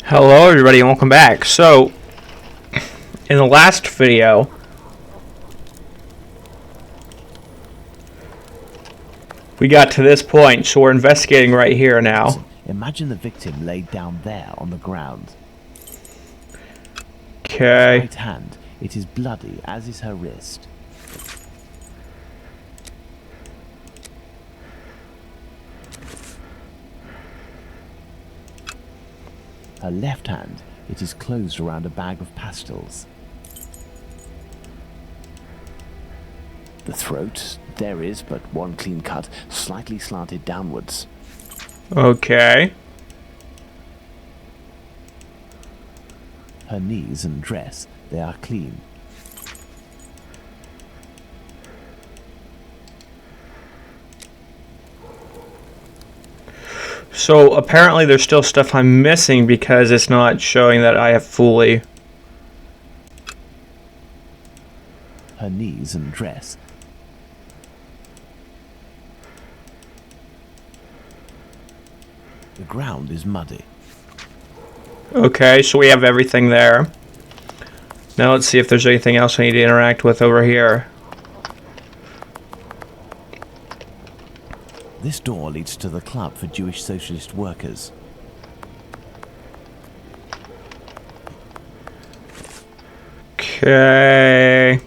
Hello everybody and welcome back. So, in the last video, we got to this point, so we're investigating right here now. Imagine the victim laid down there on the ground. Okay. Her right hand, it is bloody, as is her wrist. Her left hand, it is closed around a bag of pastils. The throat, there is but one clean cut, slightly slanted downwards. Okay. Her knees and dress, they are clean. So, apparently there's still stuff I'm missing because it's not showing that I have fully... Her knees and dress. The ground is muddy. Okay, so we have everything there. Now let's see if there's anything else I need to interact with over here. This door leads to the club for Jewish socialist workers. Okay.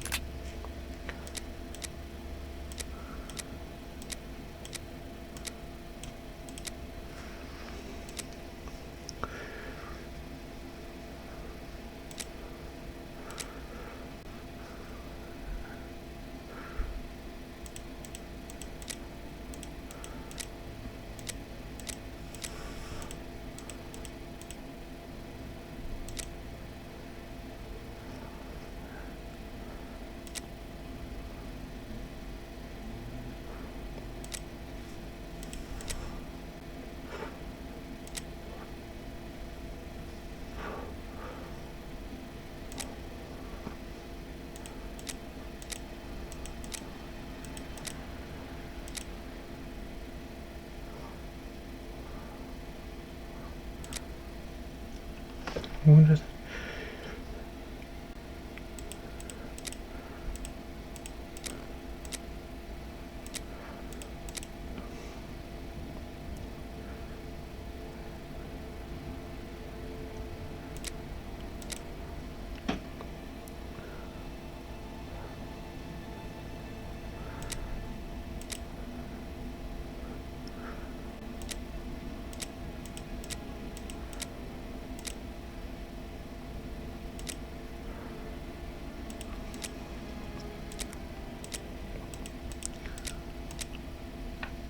What is...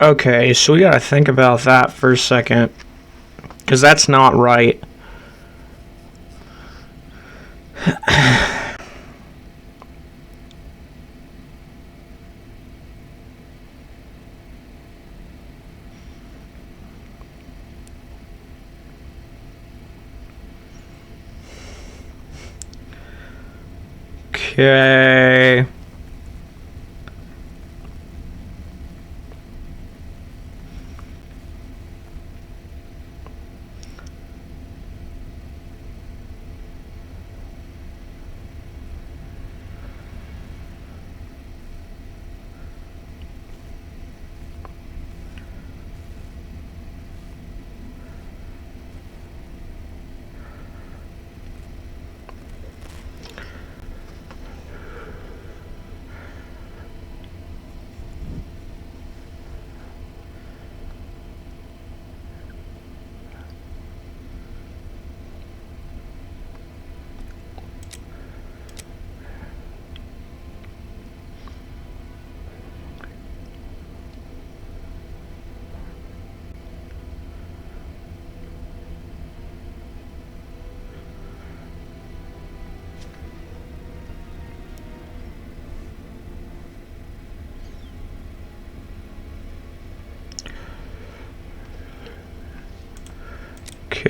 Okay, so we gotta think about that for a second. Because that's not right. Okay.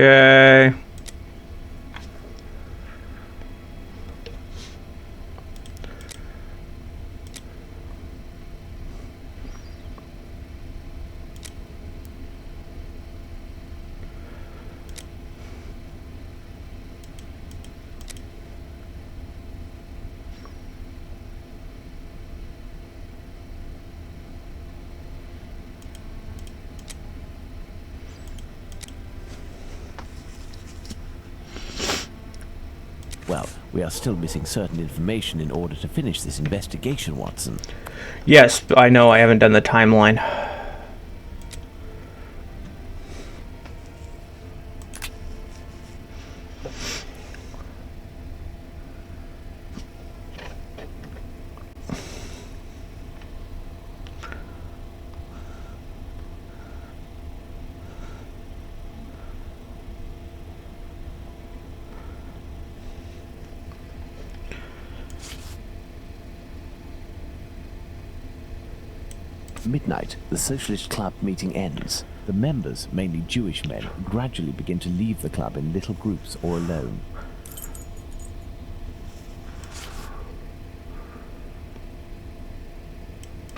Okay. Well, we are still missing certain information in order to finish this investigation, Watson. Yes, I know. I haven't done the timeline. Midnight, the Socialist Club meeting ends. The members, mainly Jewish men, gradually begin to leave the club in little groups or alone.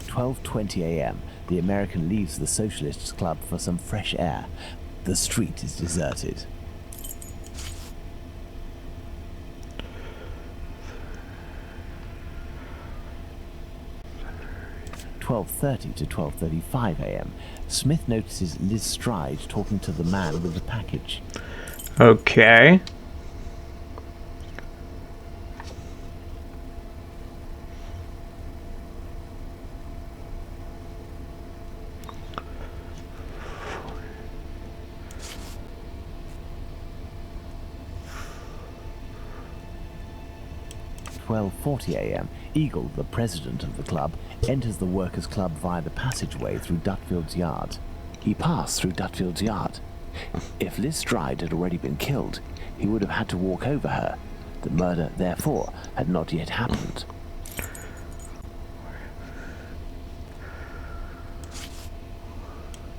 "12:20 a.m. The American leaves the Socialists Club for some fresh air. The street is deserted. 12:30 to 12:35 a.m. Smith notices Liz Stride talking to the man with the package. Okay. "12:40 a.m. Eagle, the president of the club, enters the workers' club via the passageway through Dutfield's yard. He passed through Dutfield's yard. If Liz Stride had already been killed, he would have had to walk over her. The murder, therefore, had not yet happened.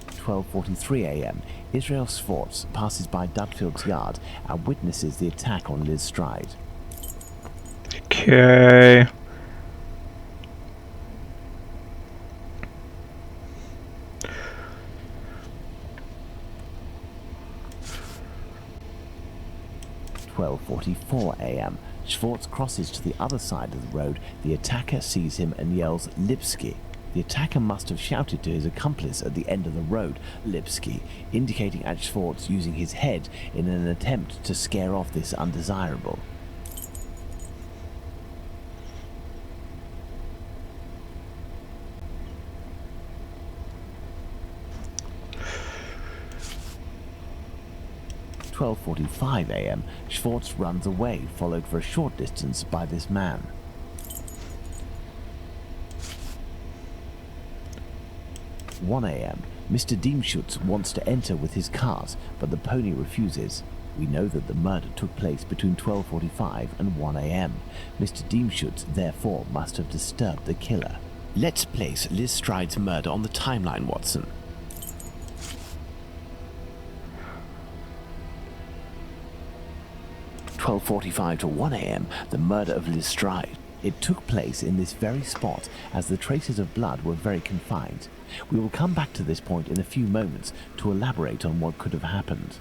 "12:43 a.m. Israel Swartz passes by Dutfield's yard and witnesses the attack on Liz Stride. Okay. "12:44 a.m. Schwartz crosses to the other side of the road. The attacker sees him and yells, 'Lipsky.' The attacker must have shouted to his accomplice at the end of the road, 'Lipsky,' indicating at Schwartz using his head in an attempt to scare off this undesirable. "12:45 a.m. Schwartz runs away, followed for a short distance by this man. "1 a.m. Mr. Diemschutz wants to enter with his cart, but the pony refuses. We know that the murder took place between 12:45 and 1 a.m. Mr. Diemschutz, therefore, must have disturbed the killer. Let's place Liz Stride's murder on the timeline, Watson. "12:45 to 1 a.m. The murder of Liz Stride. It took place in this very spot, as the traces of blood were very confined. We will come back to this point in a few moments to elaborate on what could have happened.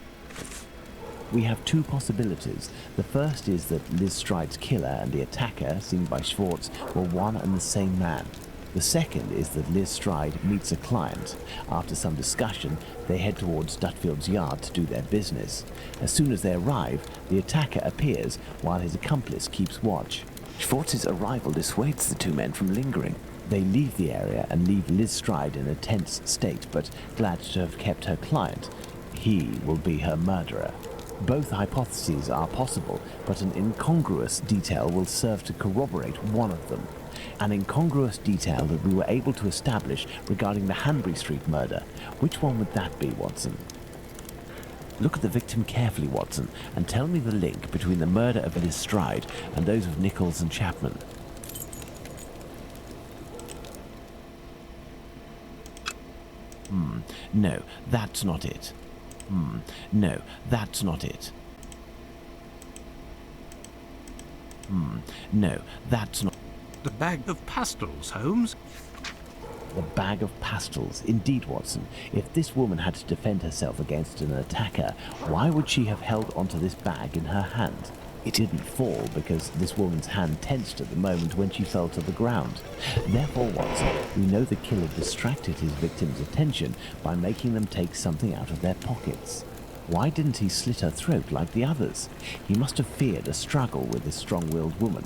We have two possibilities. The first is that Liz Stride's killer and the attacker, seen by Schwartz, were one and the same man. The second is that Liz Stride meets a client. After some discussion, they head towards Dutfield's yard to do their business. As soon as they arrive, the attacker appears while his accomplice keeps watch. Schwartz's arrival dissuades the two men from lingering. They leave the area and leave Liz Stride in a tense state, but glad to have kept her client. He will be her murderer. Both hypotheses are possible, but an incongruous detail will serve to corroborate one of them. An incongruous detail that we were able to establish regarding the Hanbury Street murder. Which one would that be, Watson? Look at the victim carefully, Watson, and tell me the link between the murder of Liz Stride and those of Nichols and Chapman. No, that's not it. No, that's not it. No, that's not... The bag of pastels, Holmes. The bag of pastels. Indeed, Watson. If this woman had to defend herself against an attacker, why would she have held onto this bag in her hand? It didn't fall because this woman's hand tensed at the moment when she fell to the ground. Therefore, Watson, we know the killer distracted his victim's attention by making them take something out of their pockets. Why didn't he slit her throat like the others? He must have feared a struggle with this strong-willed woman.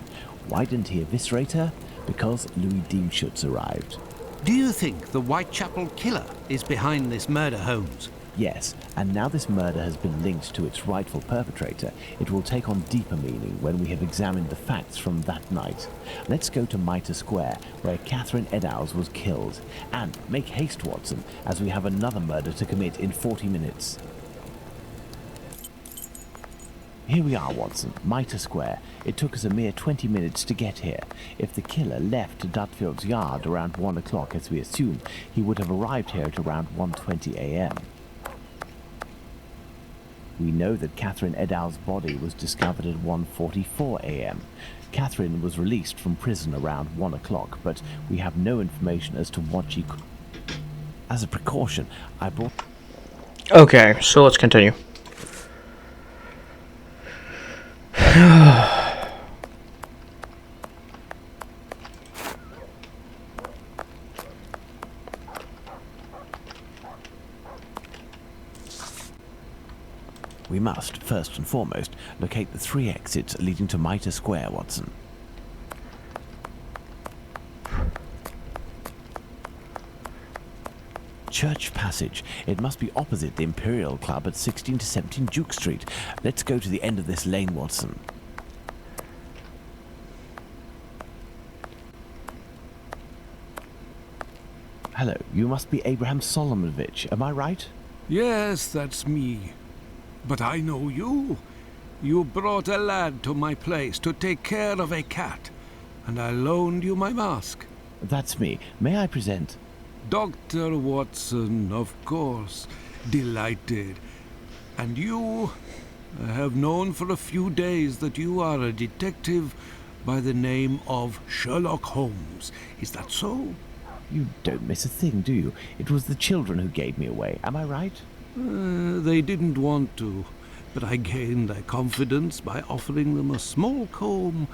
Why didn't he eviscerate her? Because Louis Diemschutz arrived. Do you think the Whitechapel killer is behind this murder, Holmes? Yes, and now this murder has been linked to its rightful perpetrator, it will take on deeper meaning when we have examined the facts from that night. Let's go to Mitre Square, where Catherine Eddowes was killed. And make haste, Watson, as we have another murder to commit in 40 minutes. Here we are, Watson, Mitre Square. It took us a mere 20 minutes to get here. If the killer left Dutfield's yard around 1 o'clock, as we assume, he would have arrived here at around 1:20 a.m. We know that Catherine Eddowes' body was discovered at 1:44 a.m. Catherine was released from prison around 1 o'clock, but we have no information as to what she could. As a precaution, I brought... Okay, so let's continue. We must, first and foremost, locate the 3 exits leading to Mitre Square, Watson. Church Passage. It must be opposite the Imperial Club at 16 to 17 Duke Street. Let's go to the end of this lane, Watson. Hello, you must be Abraham Solomonovich, am I right? Yes, that's me. But I know you. You brought a lad to my place to take care of a cat, and I loaned you my mask. That's me. May I present? Dr. Watson, of course. Delighted. And you? I have known for a few days that you are a detective by the name of Sherlock Holmes. Is that so? You don't miss a thing, do you? It was the children who gave me away. Am I right? They didn't want to, but I gained their confidence by offering them a small comb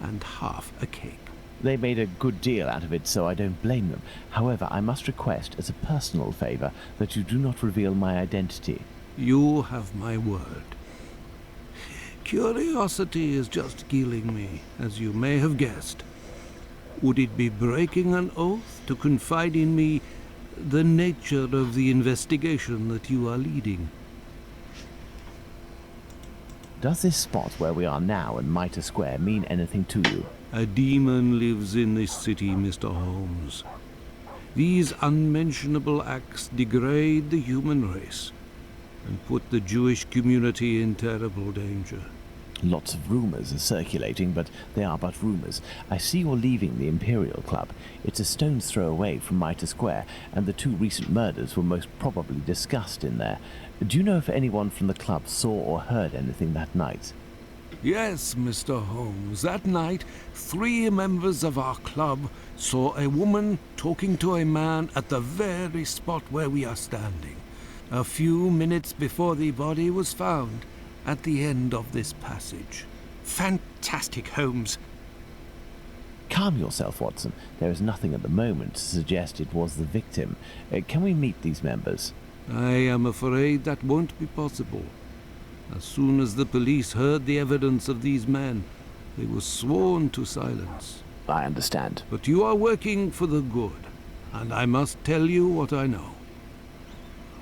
and half a cake. They made a good deal out of it, so I don't blame them. However, I must request, as a personal favor, that you do not reveal my identity. You have my word. Curiosity is just killing me, as you may have guessed. Would it be breaking an oath to confide in me the nature of the investigation that you are leading? Does this spot where we are now in Mitre Square mean anything to you? A demon lives in this city, Mr. Holmes. These unmentionable acts degrade the human race and put the Jewish community in terrible danger. Lots of rumors are circulating, but they are but rumors. I see you're leaving the Imperial Club. It's a stone's throw away from Mitre Square, and the 2 recent murders were most probably discussed in there. Do you know if anyone from the club saw or heard anything that night? Yes, Mr. Holmes. That night, 3 members of our club saw a woman talking to a man at the very spot where we are standing, a few minutes before the body was found at the end of this passage. Fantastic, Holmes. Calm yourself, Watson. There is nothing at the moment to suggest it was the victim. Can we meet these members? I am afraid that won't be possible. As soon as the police heard the evidence of these men, they were sworn to silence. I understand. But you are working for the good, and I must tell you what I know.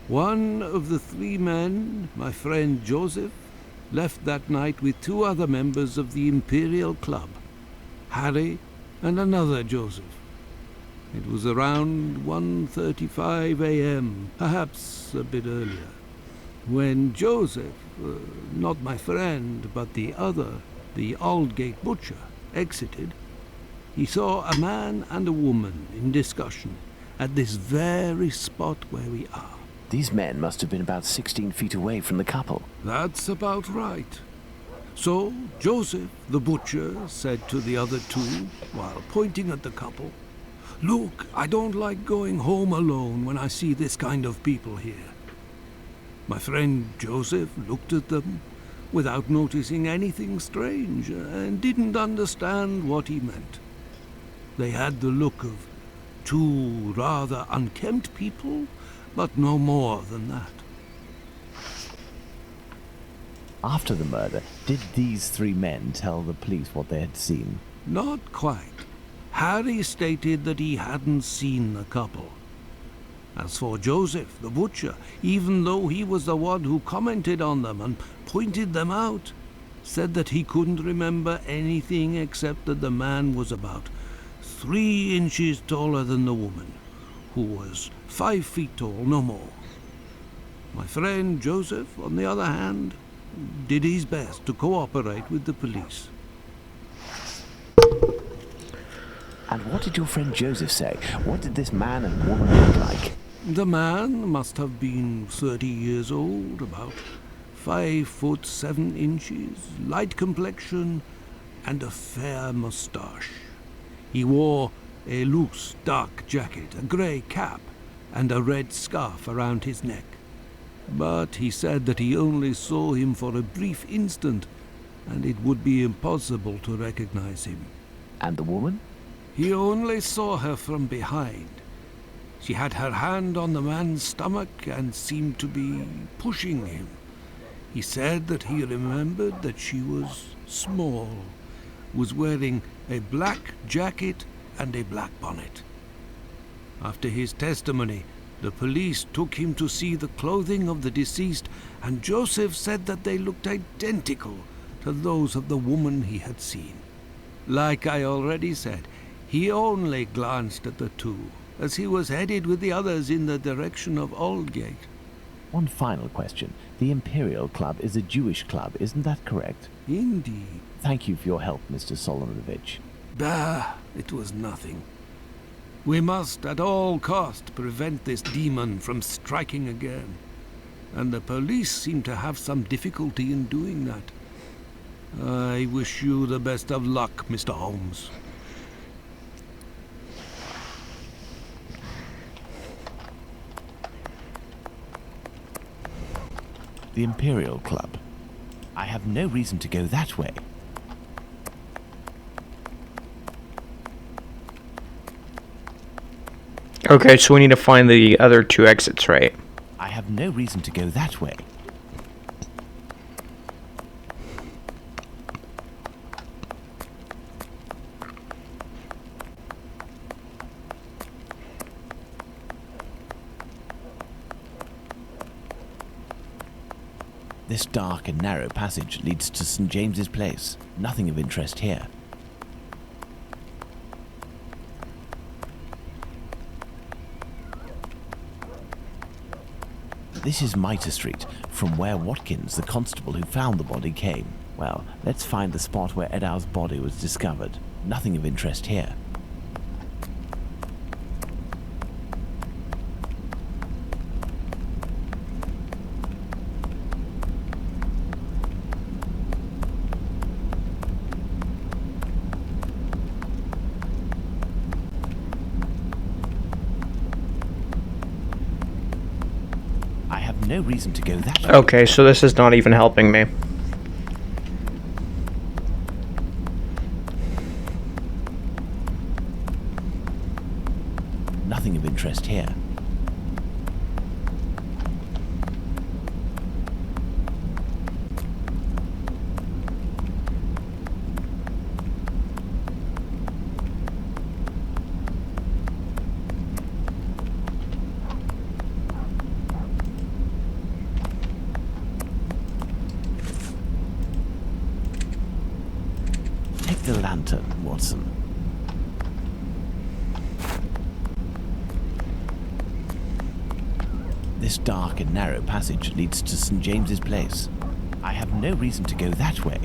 One of the 3 men, my friend Joseph, left that night with 2 other members of the Imperial Club, Harry and another Joseph. It was around 1:35 a.m., perhaps a bit earlier, when Joseph, not my friend, but the other, the Aldgate butcher, exited. He saw a man and a woman in discussion at this very spot where we are. These men must have been about 16 feet away from the couple. That's about right. So Joseph, the butcher, said to the other 2, while pointing at the couple, "Look, I don't like going home alone when I see this kind of people here." My friend Joseph looked at them without noticing anything strange and didn't understand what he meant. They had the look of 2 rather unkempt people, but no more than that. After the murder, did these three men tell the police what they had seen? Not quite. Harry stated that he hadn't seen the couple. As for Joseph, the butcher, even though he was the one who commented on them and pointed them out, said that he couldn't remember anything except that the man was about 3 inches taller than the woman, who was 5 feet tall, no more. My friend Joseph, on the other hand, did his best to cooperate with the police. And what did your friend Joseph say? What did this man and woman look like? The man must have been 30 years old, about 5 foot 7 inches, light complexion, and a fair moustache. He wore a loose, dark jacket, a grey cap, and a red scarf around his neck. But he said that he only saw him for a brief instant, and it would be impossible to recognize him. And the woman? He only saw her from behind. She had her hand on the man's stomach and seemed to be pushing him. He said that he remembered that she was small, was wearing a black jacket and a black bonnet. After his testimony, the police took him to see the clothing of the deceased, and Joseph said that they looked identical to those of the woman he had seen. Like I already said, he only glanced at the two, as he was headed with the others in the direction of Aldgate. One final question. The Imperial Club is a Jewish club, isn't that correct? Indeed. Thank you for your help, Mr. Solomonovich. Bah, it was nothing. We must at all cost prevent this demon from striking again. And the police seem to have some difficulty in doing that. I wish you the best of luck, Mr. Holmes. The Imperial Club. I have no reason to go that way. Okay, so we need to find the other 2 exits, right? I have no reason to go that way. This dark and narrow passage leads to St. James's Place. Nothing of interest here. This is Mitre Street, from where Watkins, the constable who found the body, came. Well, let's find the spot where Edow's body was discovered. Nothing of interest here. I have no reason to go that way. Okay, so this is not even helping me. Nothing of interest here. Take the lantern, Watson. This dark and narrow passage leads to St. James's Place. I have no reason to go that way.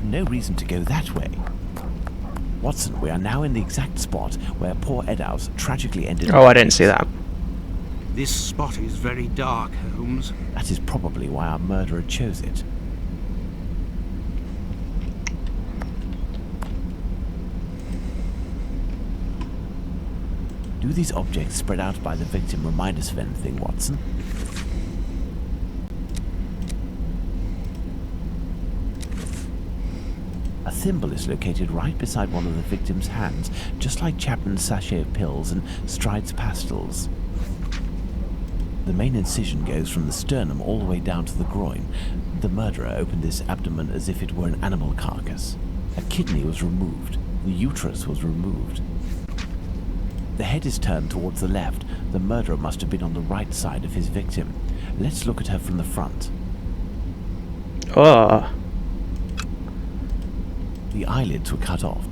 No reason to go that way. Watson, we are now in the exact spot where poor Eddowes tragically ended up. Oh, I didn't see that. This spot is very dark, Holmes. That is probably why our murderer chose it. Do these objects spread out by the victim remind us of anything, Watson? A thimble is located right beside one of the victim's hands, just like Chapman's sachet of pills and Stride's pastils. The main incision goes from the sternum all the way down to the groin. The murderer opened this abdomen as if it were an animal carcass. A kidney was removed. The uterus was removed. The head is turned towards the left. The murderer must have been on the right side of his victim. Let's look at her from the front. Ugh. The eyelids were cut off.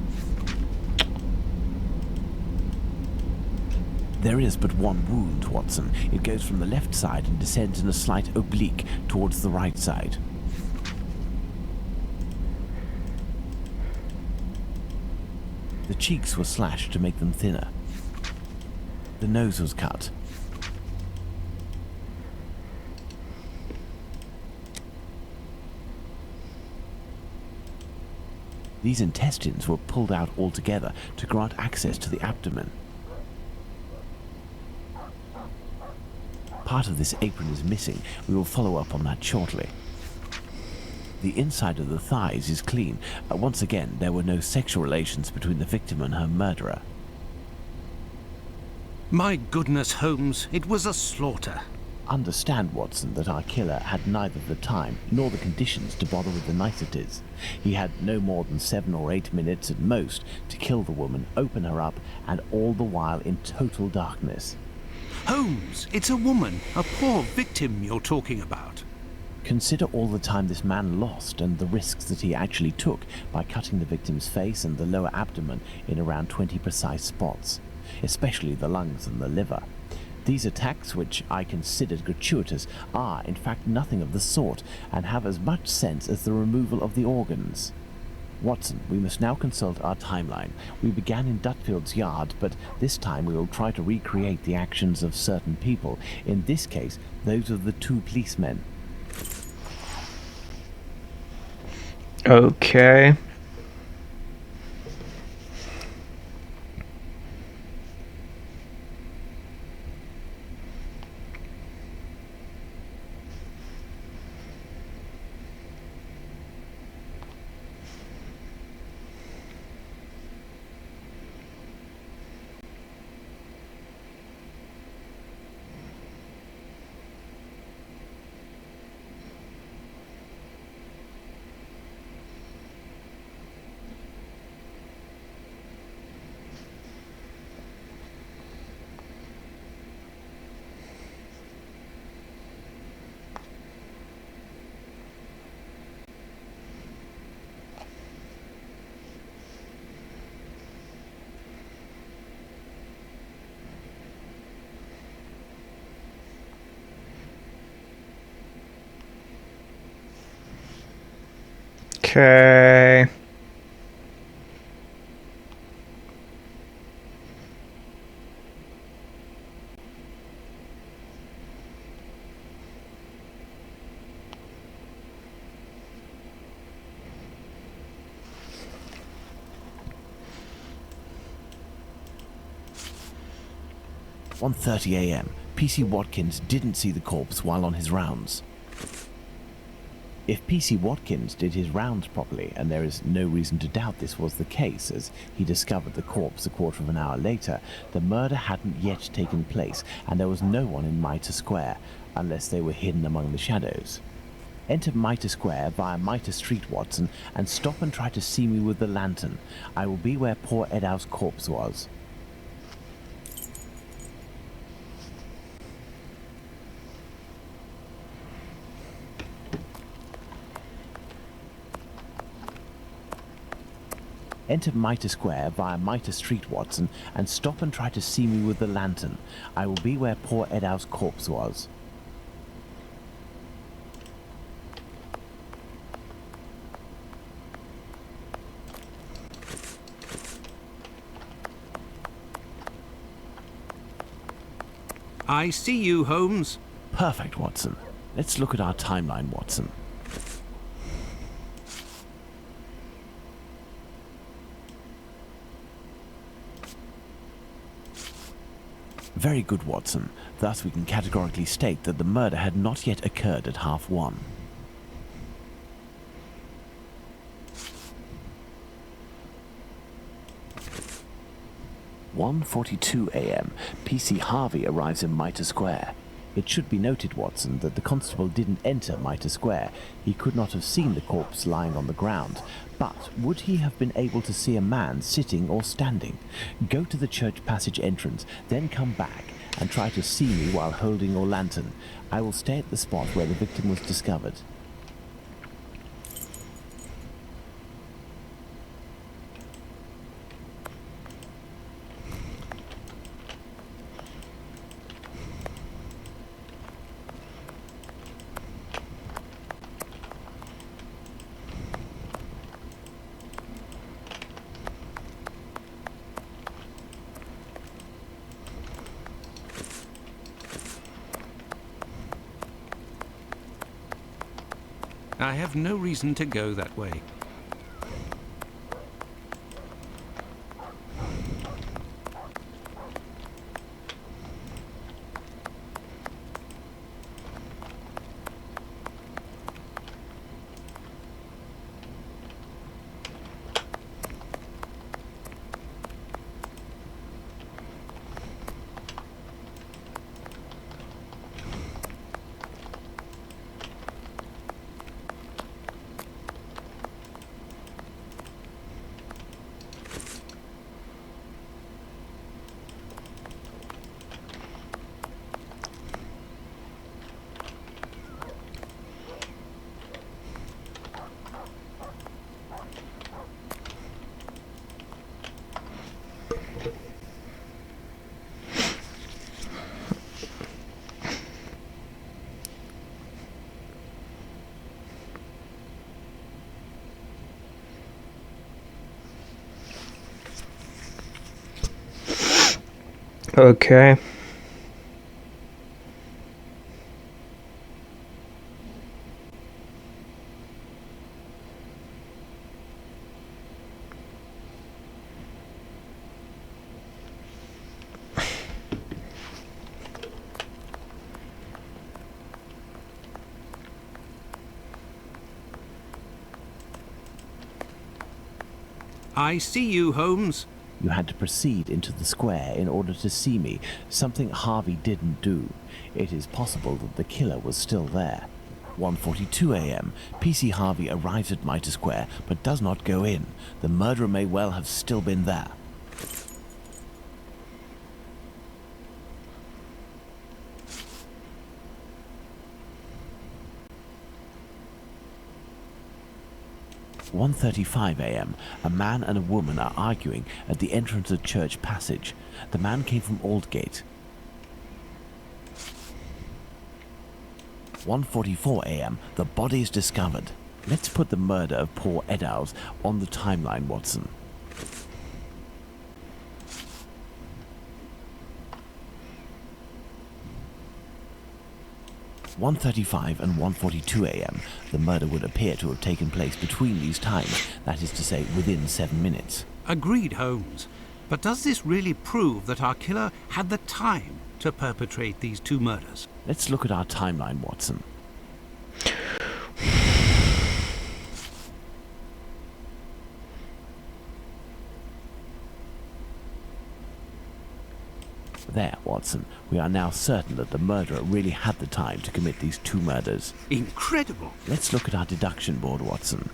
There is but one wound, Watson. It goes from the left side and descends in a slight oblique towards the right side. The cheeks were slashed to make them thinner. The nose was cut. These intestines were pulled out altogether to grant access to the abdomen. Part of this apron is missing. We will follow up on that shortly. The inside of the thighs is clean. Once again, there were no sexual relations between the victim and her murderer. My goodness, Holmes, it was a slaughter. Understand, Watson, that our killer had neither the time nor the conditions to bother with the niceties. He had no more than 7 or 8 minutes at most to kill the woman, open her up, and all the while in total darkness. Holmes, it's a woman, a poor victim you're talking about. Consider all the time this man lost and the risks that he actually took by cutting the victim's face and the lower abdomen in around 20 precise spots, especially the lungs and the liver. These attacks, which I considered gratuitous, are in fact nothing of the sort and have as much sense as the removal of the organs. Watson, we must now consult our timeline. We began in Dutfield's yard, but this time we will try to recreate the actions of certain people, in this case, those of the 2 policemen. Okay. Okay. At 1:30 a.m., P.C. Watkins didn't see the corpse while on his rounds. If P.C. Watkins did his rounds properly, and there is no reason to doubt this was the case, as he discovered the corpse a quarter of an hour later, the murder hadn't yet taken place, and there was no one in Mitre Square, unless they were hidden among the shadows. Enter Mitre Square via Mitre Street, Watson, and stop and try to see me with the lantern. I will be where poor Edow's corpse was. Enter Mitre Square via Mitre Street, Watson, and stop and try to see me with the lantern. I will be where poor Edow's corpse was. I see you, Holmes. Perfect, Watson. Let's look at our timeline, Watson. Very good, Watson. Thus we can categorically state that the murder had not yet occurred at 1:30. 1:42 a.m. PC Harvey arrives in Mitre Square. It should be noted, Watson, that the constable didn't enter Mitre Square. He could not have seen the corpse lying on the ground. But would he have been able to see a man sitting or standing? Go to the church passage entrance, then come back and try to see me while holding your lantern. I will stay at the spot where the victim was discovered. I have no reason to go that way. Okay. I see you, Holmes. You had to proceed into the square in order to see me, something Harvey didn't do. It is possible that the killer was still there. 1:42 a.m. PC Harvey arrives at Mitre Square, but does not go in. The murderer may well have still been there. One 1:35 a.m. A man and a woman are arguing at the entrance of Church Passage. The man came from Aldgate. 1:44 a.m. The body is discovered. Let's put the murder of poor Eddowes on the timeline, Watson. One 1:35 and 1:42 a.m. The murder would appear to have taken place between these times, that is to say, within 7 minutes. Agreed, Holmes. But does this really prove that our killer had the time to perpetrate these two murders? Let's look at our timeline, Watson. There, Watson. We are now certain that the murderer really had the time to commit these two murders. Incredible! Let's look at our deduction board, Watson.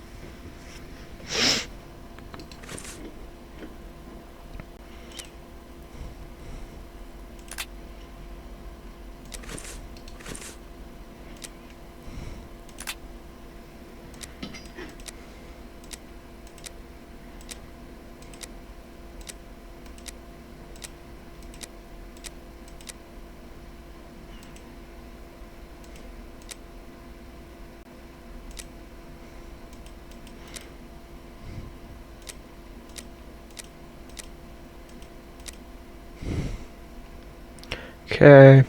Okay.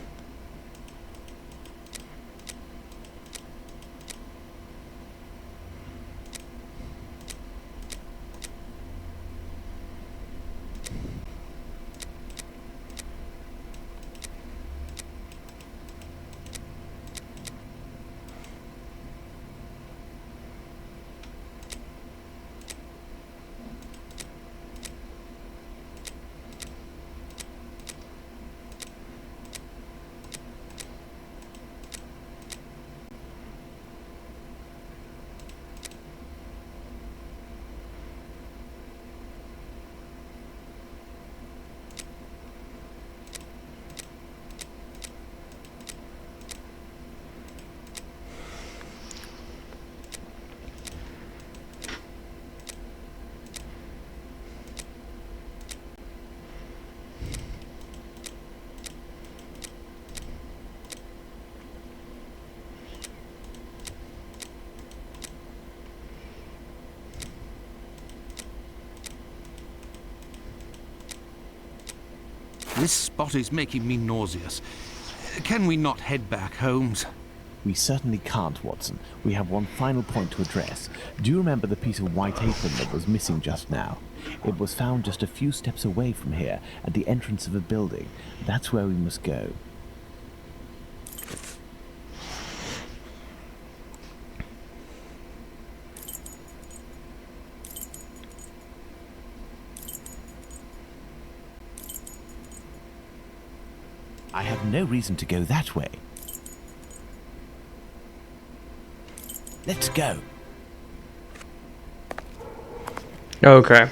This spot is making me nauseous. Can we not head back, Holmes? We certainly can't, Watson. We have one final point to address. Do you remember the piece of white apron that was missing just now? It was found just a few steps away from here, at the entrance of a building. That's where we must go. I have no reason to go that way. Let's go. Okay.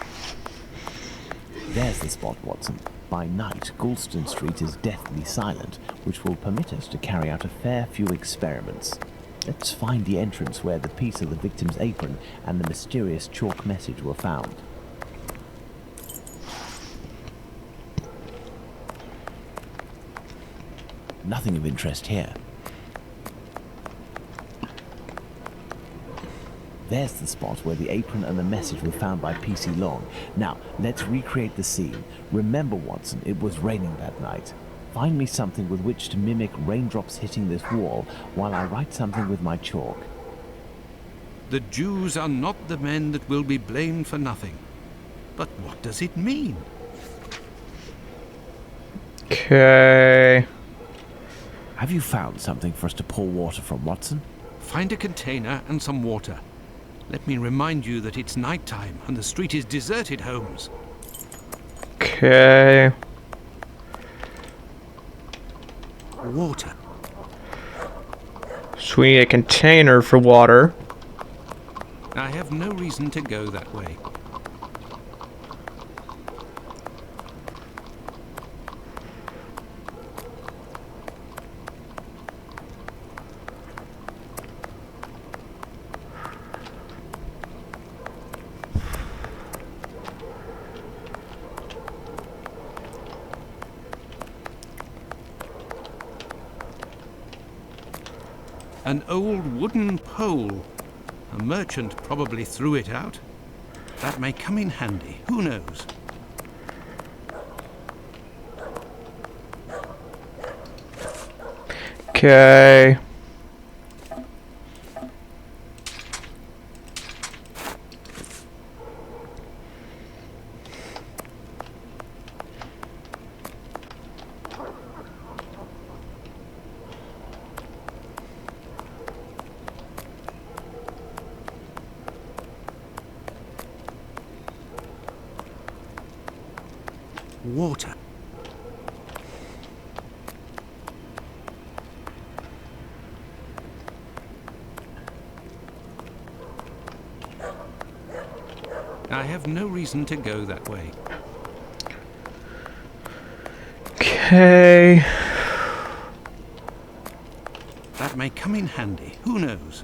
There's the spot, Watson. By night, Goulston Street is deathly silent, which will permit us to carry out a fair few experiments. Let's find the entrance where the piece of the victim's apron and the mysterious chalk message were found. Nothing of interest here. There's the spot where the apron and the message were found by PC Long. Now, let's recreate the scene. Remember, Watson, it was raining that night. Find me something with which to mimic raindrops hitting this wall while I write something with my chalk. The Jews are not the men that will be blamed for nothing. But what does it mean? Okay. Have you found something for us to pour water from, Watson? Find a container and some water. Let me remind you that it's night time and the street is deserted, Holmes. Okay. Water. So we need a container for water. I have no reason to go that way. An old wooden pole. A merchant probably threw it out. That may come in handy. Who knows? Okay. Water. I have no reason to go that way. Okay. That may come in handy. Who knows?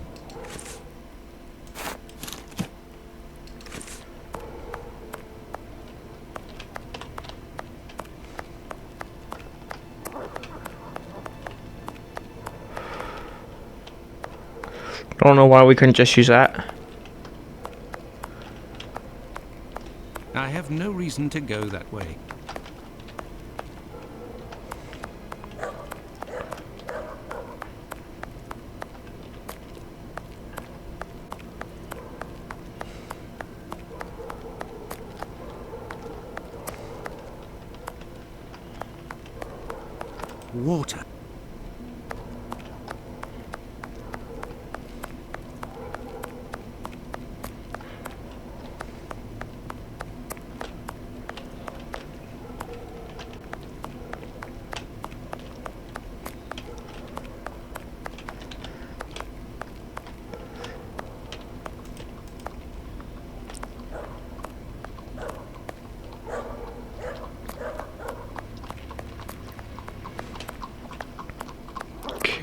I don't know why we couldn't just use that. I have no reason to go that way. Water.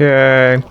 Okay.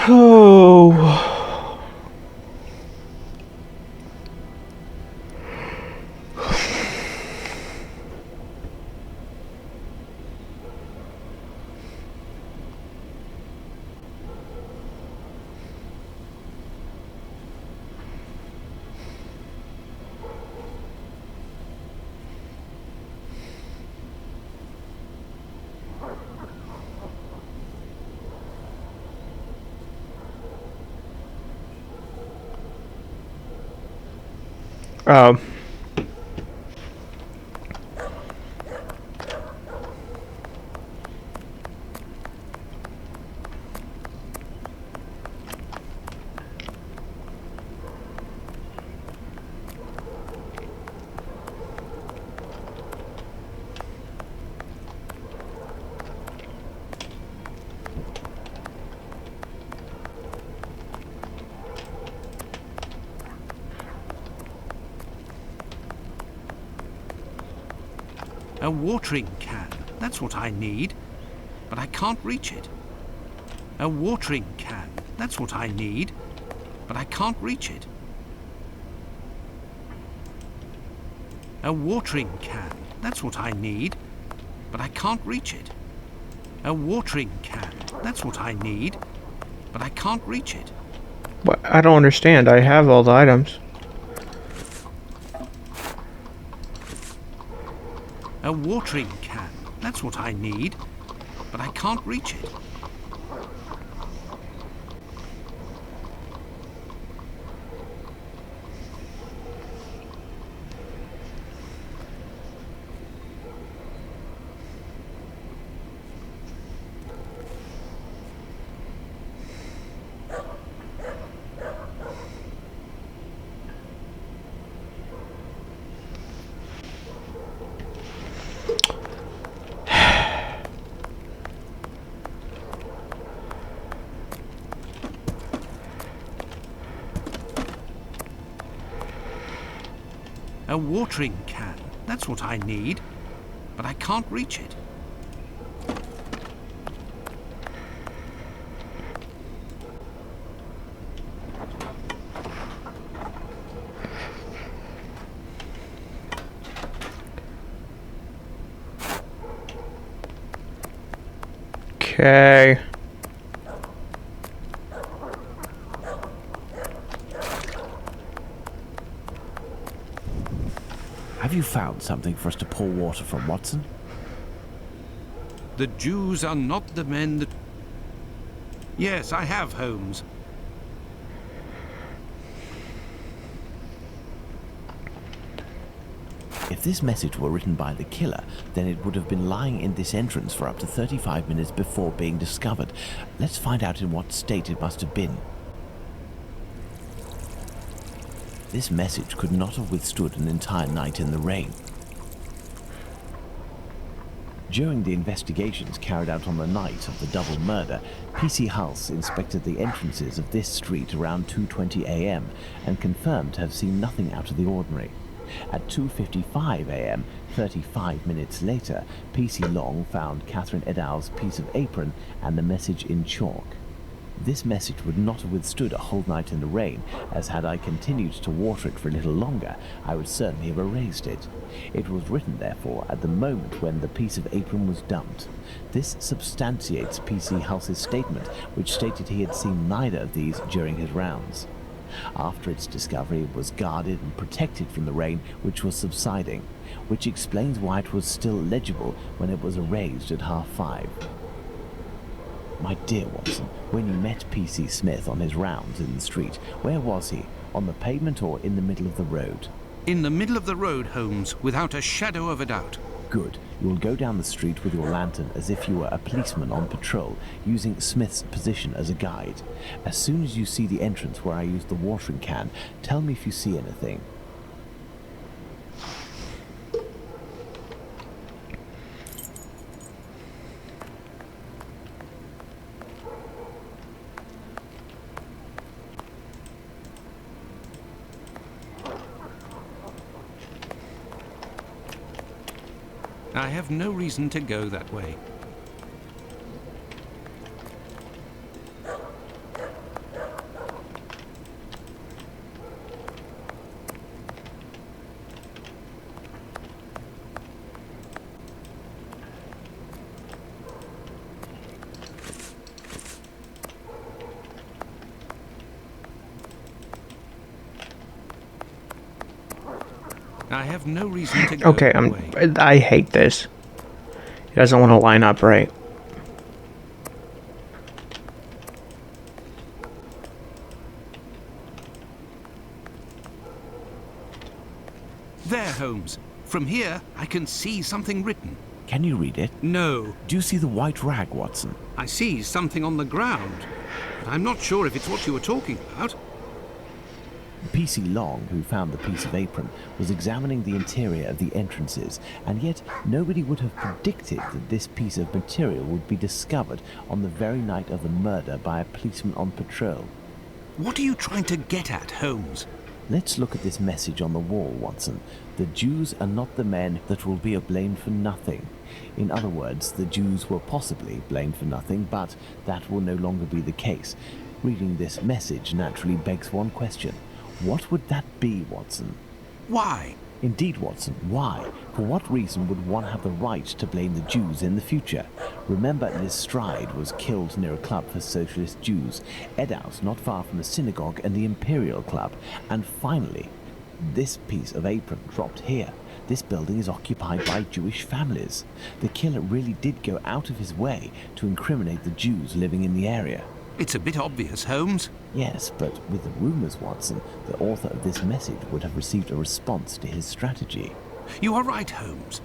Oh. Oh. A watering can. That's what I need. But I can't reach it. A watering can. That's what I need. But I can't reach it. A watering can. That's what I need. But I can't reach it. A watering can. That's what I need. But I can't reach it. What? I don't understand. I have all the items. A watering can. That's what I need. But I can't reach it. A watering can. That's what I need. But I can't reach it. Okay. Have you found something for us to pour water from, Watson? The Jews are not the men that... Yes, I have, Holmes. If this message were written by the killer, then it would have been lying in this entrance for up to 35 minutes before being discovered. Let's find out in what state it must have been. This message could not have withstood an entire night in the rain. During the investigations carried out on the night of the double murder, PC Hulse inspected the entrances of this street around 2:20 a.m. and confirmed to have seen nothing out of the ordinary. At 2:55 a.m., 35 minutes later, PC Long found Catherine Edow's piece of apron and the message in chalk. This message would not have withstood a whole night in the rain, as had I continued to water it for a little longer, I would certainly have erased it. It was written, therefore, at the moment when the piece of apron was dumped. This substantiates PC Hulse's statement, which stated he had seen neither of these during his rounds. After its discovery, it was guarded and protected from the rain, which was subsiding, which explains why it was still legible when it was erased at 5:30. My dear Watson, when you met P.C. Smith on his rounds in the street, where was he? On the pavement or in the middle of the road? In the middle of the road, Holmes, without a shadow of a doubt. Good. You will go down the street with your lantern as if you were a policeman on patrol, using Smith's position as a guide. As soon as you see the entrance where I used the watering can, tell me if you see anything. I have no reason to go that way. I have no reason to go Okay, away. I hate this. He doesn't want to line up right. There, Holmes. From here, I can see something written. Can you read it? No, Do you see the white rag, Watson? I see something on the ground. But I'm not sure if it's what you were talking about. P.C. Long, who found the piece of apron, was examining the interior of the entrances, and yet nobody would have predicted that this piece of material would be discovered on the very night of the murder by a policeman on patrol. What are you trying to get at, Holmes? Let's look at this message on the wall, Watson. The Jews are not the men that will be blamed for nothing. In other words, the Jews were possibly blamed for nothing, but that will no longer be the case. Reading this message naturally begs one question. What would that be, Watson? Why? Indeed, Watson, why? For what reason would one have the right to blame the Jews in the future? Remember, Lestrade was killed near a club for socialist Jews, Edaus not far from the synagogue and the Imperial Club, and finally, this piece of apron dropped here. This building is occupied by Jewish families. The killer really did go out of his way to incriminate the Jews living in the area. It's a bit obvious, Holmes. Yes, but with the rumors, Watson, the author of this message would have received a response to his strategy. You are right, Holmes.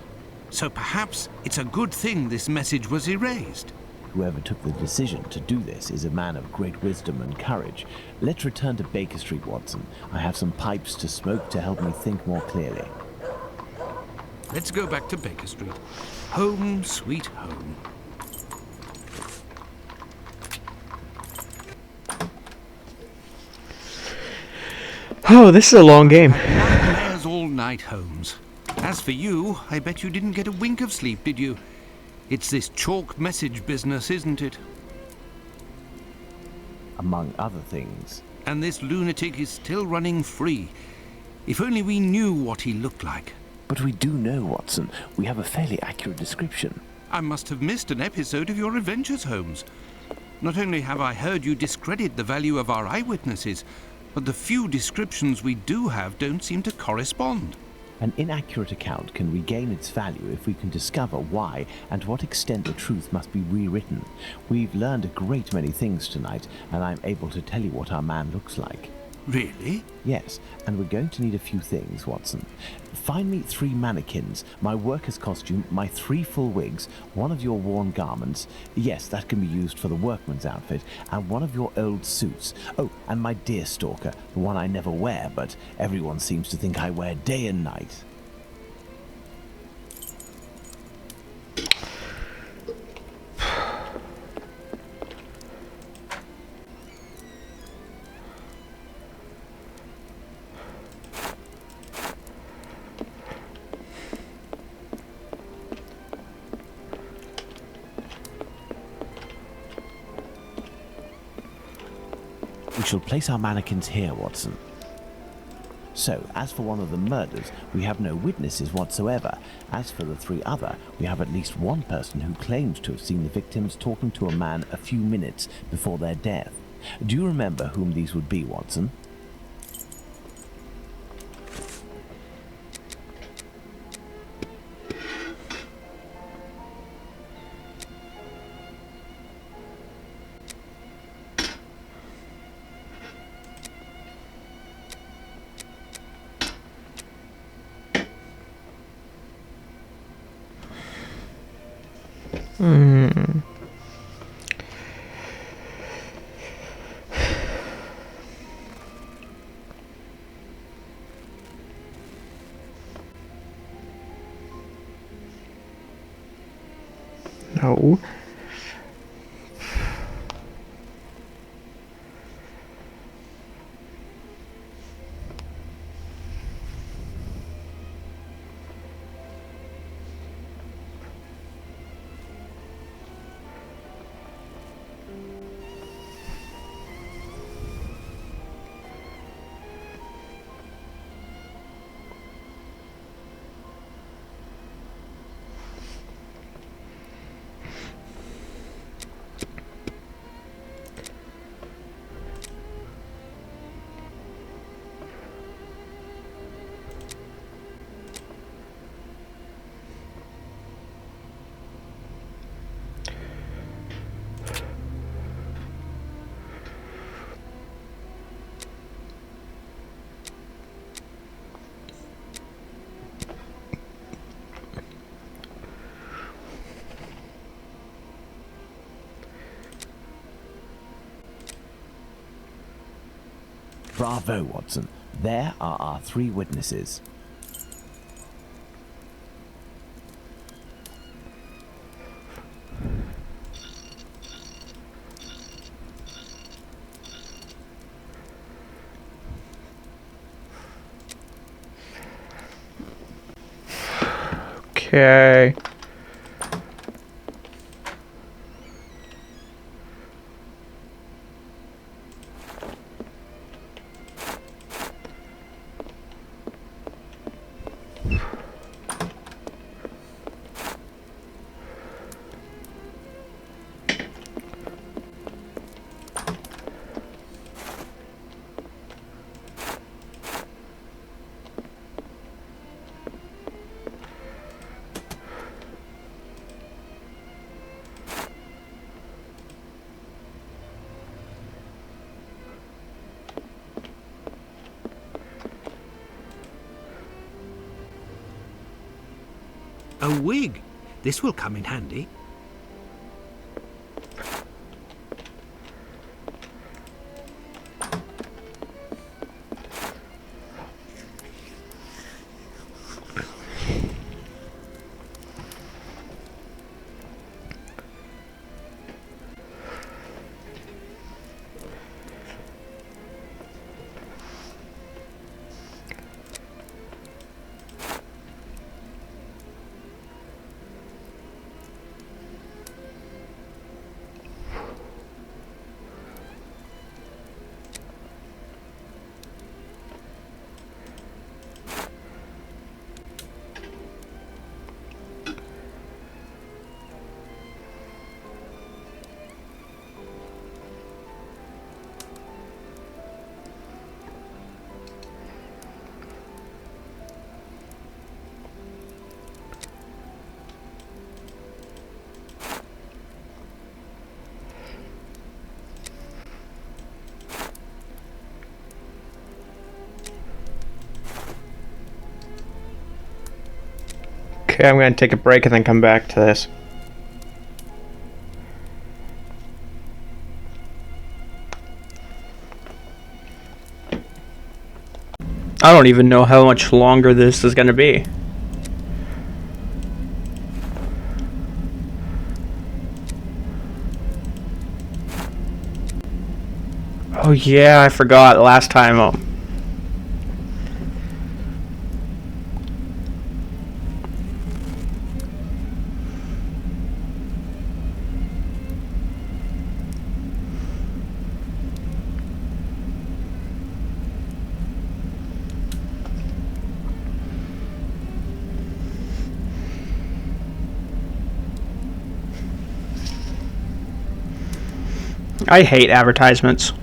So perhaps it's a good thing this message was erased. Whoever took the decision to do this is a man of great wisdom and courage. Let's return to Baker Street, Watson. I have some pipes to smoke to help me think more clearly. Let's go back to Baker Street. Home, sweet home. Oh, this is a long game. Nightmares all night, Holmes. As for you, I bet you didn't get a wink of sleep, did you? It's this chalk message business, isn't it? Among other things. And this lunatic is still running free. If only we knew what he looked like. But we do know, Watson. We have a fairly accurate description. I must have missed an episode of your adventures, Holmes. Not only have I heard you discredit the value of our eyewitnesses, but the few descriptions we do have don't seem to correspond. An inaccurate account can regain its value if we can discover why and to what extent the truth must be rewritten. We've learned a great many things tonight, and I'm able to tell you what our man looks like. Really? Yes, and we're going to need a few things, Watson. Find me 3 mannequins, my worker's costume, my 3 full wigs, one of your worn garments, yes, that can be used for the workman's outfit, and one of your old suits. Oh, and my deer stalker, the one I never wear, but everyone seems to think I wear day and night. We shall place our mannequins here, Watson. So, as for one of the murders, we have no witnesses whatsoever. As for the 3 other, we have at least one person who claims to have seen the victims talking to a man a few minutes before their death. Do you remember whom these would be, Watson? No. Bravo, Watson. There are our 3 witnesses. Okay. A wig. This will come in handy. Okay, I'm going to take a break and then come back to this. I don't even know how much longer this is going to be. Oh yeah, I forgot last time. Oh. I hate advertisements.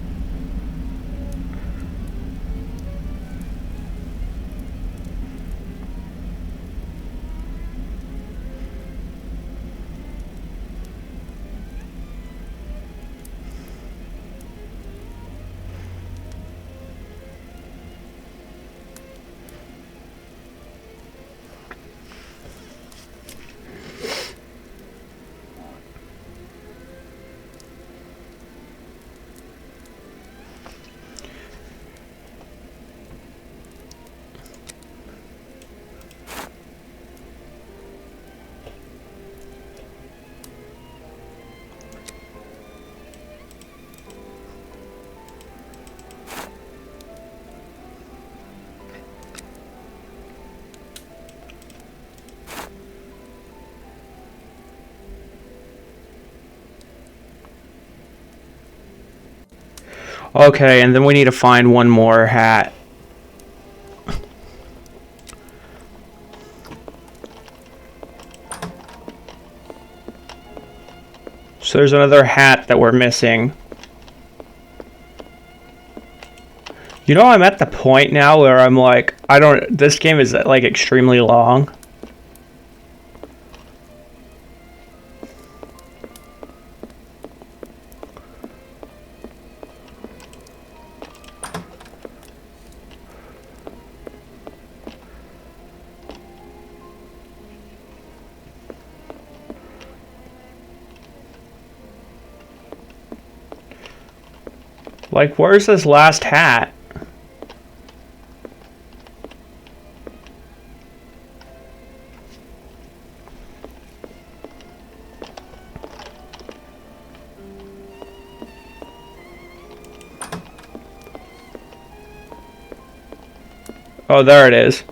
Okay, and then we need to find one more hat. So there's another hat that we're missing. You know, I'm at the point now where I'm like, this game is like extremely long. Like, where's this last hat? Oh, there it is.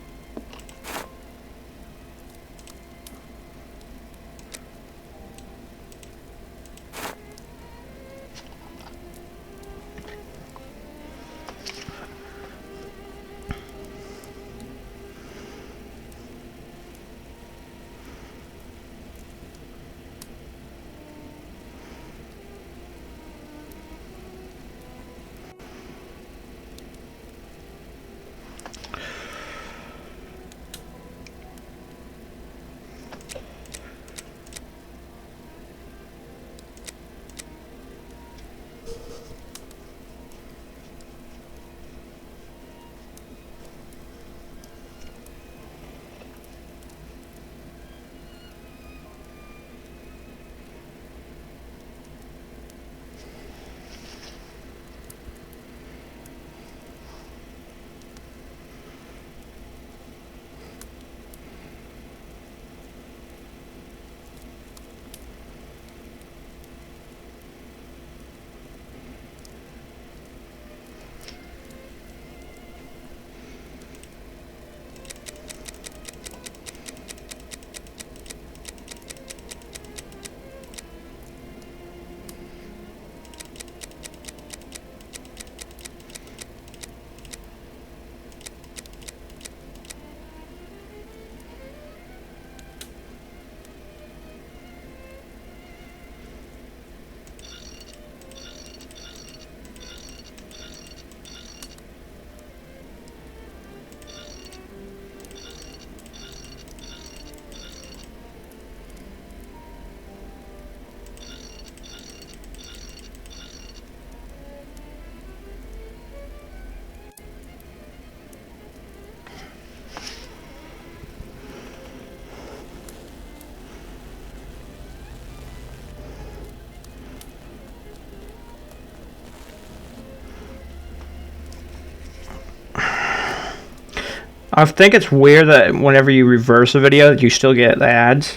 I think it's weird that whenever you reverse a video, you still get the ads.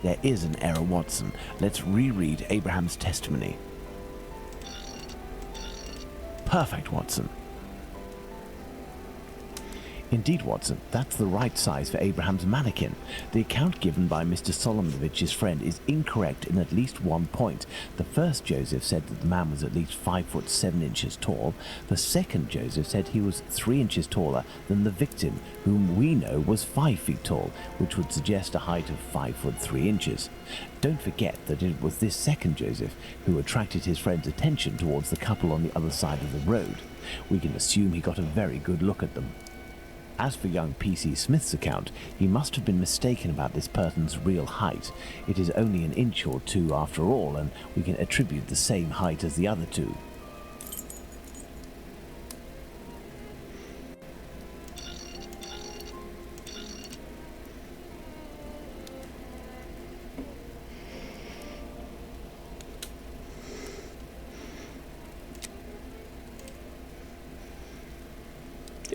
There is an error, Watson. Let's reread Abraham's testimony. Perfect, Watson. Indeed, Watson, that's the right size for Abraham's mannequin. The account given by Mr. Solomonovich's friend is incorrect in at least one point. The first Joseph said that the man was at least 5 foot 7 inches tall. The second Joseph said he was 3 inches taller than the victim, whom we know was 5 feet tall, which would suggest a height of 5 foot 3 inches. Don't forget that it was this second Joseph who attracted his friend's attention towards the couple on the other side of the road. We can assume he got a very good look at them. As for young P.C. Smith's account, he must have been mistaken about this person's real height. It is only an inch or two after all, and we can attribute the same height as the other two.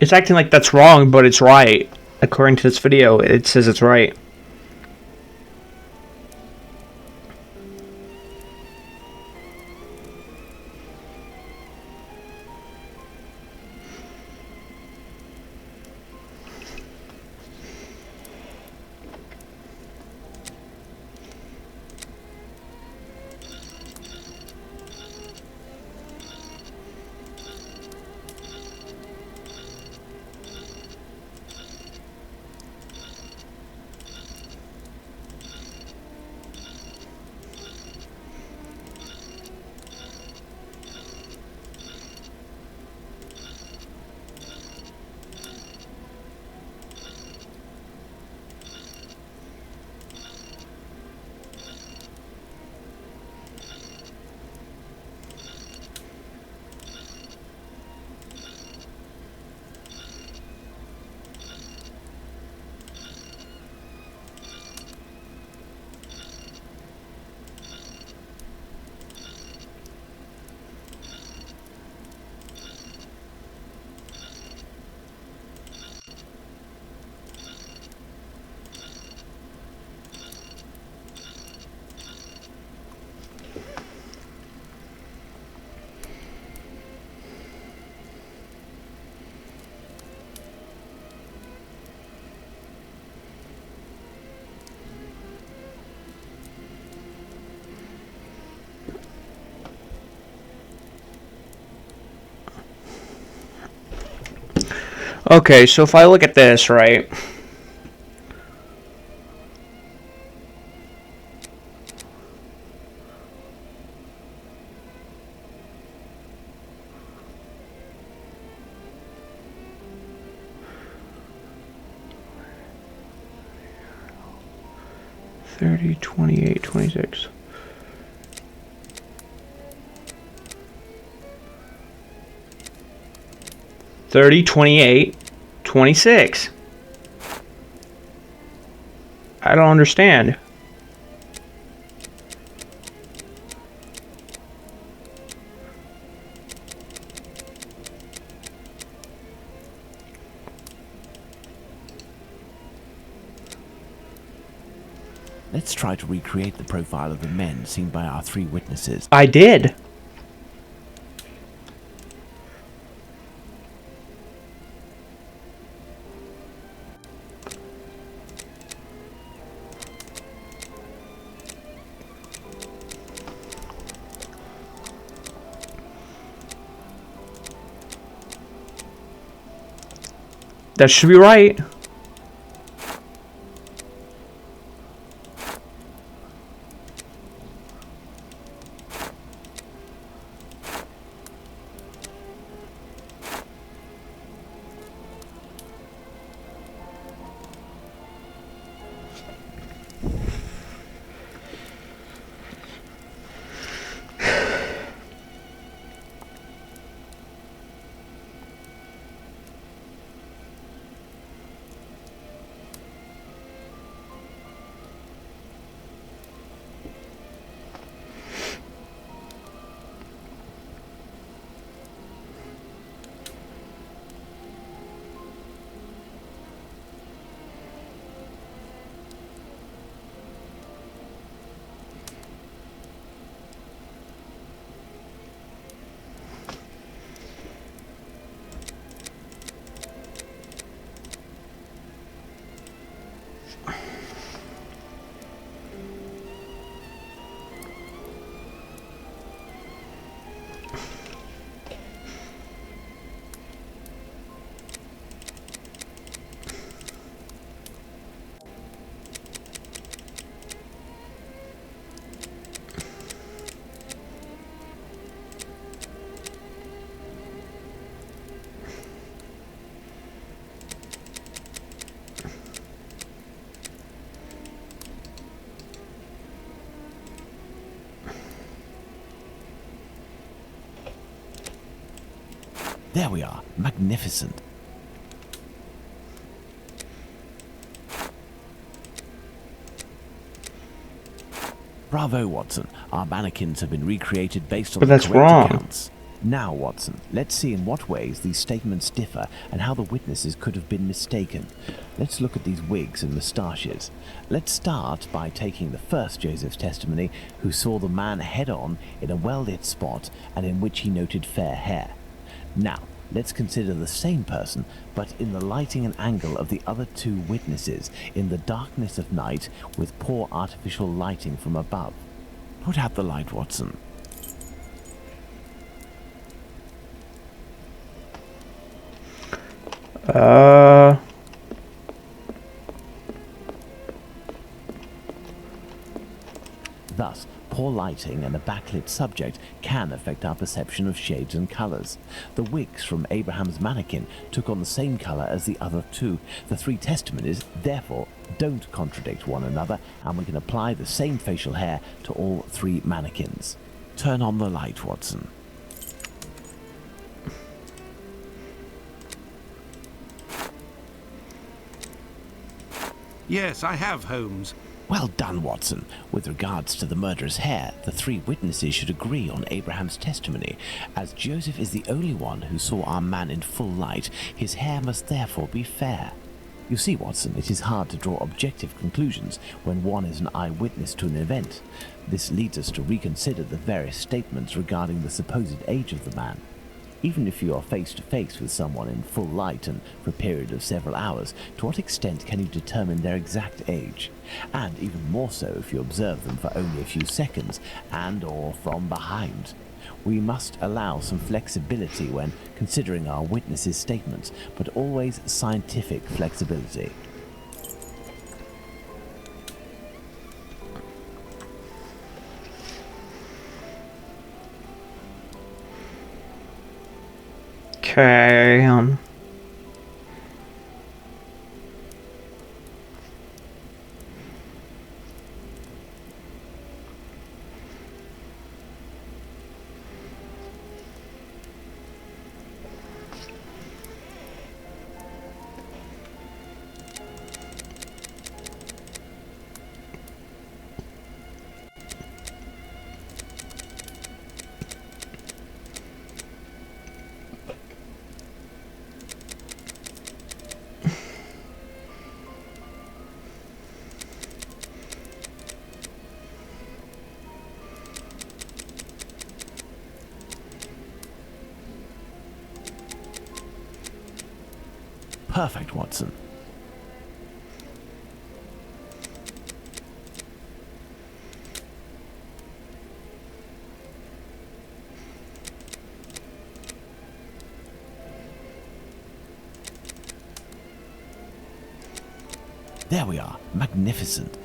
It's acting like that's wrong, but it's right. According to this video, it says it's right. Okay, so if I look at this, right? $30, $28, $26. $30, $28, $26. I don't understand. Let's try to recreate the profile of the men seen by our three witnesses. I did. That should be right. There we are. Magnificent. Bravo, Watson. Our mannequins have been recreated based on But the that's correct wrong. accounts. Now, Watson, let's see in what ways these statements differ and how the witnesses could have been mistaken. Let's look at these wigs and moustaches. Let's start by taking the first Joseph's testimony, who saw the man head-on in a well-lit spot and in which he noted fair hair. Now, let's consider the same person, but in the lighting and angle of the other two witnesses, in the darkness of night, with poor artificial lighting from above. Put out the light, Watson. Thus, poor lighting and a backlit subject can affect our perception of shades and colors. The wigs from Abraham's mannequin took on the same color as the other two. The three testimonies, therefore, don't contradict one another, and we can apply the same facial hair to all three mannequins. Turn on the light, Watson. Yes, I have, Holmes. Well done, Watson. With regards to the murderer's hair, the three witnesses should agree on Abraham's testimony. As Joseph is the only one who saw our man in full light, his hair must therefore be fair. You see, Watson, it is hard to draw objective conclusions when one is an eyewitness to an event. This leads us to reconsider the various statements regarding the supposed age of the man. Even if you are face to face with someone in full light and for a period of several hours, to what extent can you determine their exact age? And even more so if you observe them for only a few seconds and or from behind. We must allow some flexibility when considering our witnesses' statements, but always scientific flexibility. Okay. Perfect, Watson. There we are. Magnificent.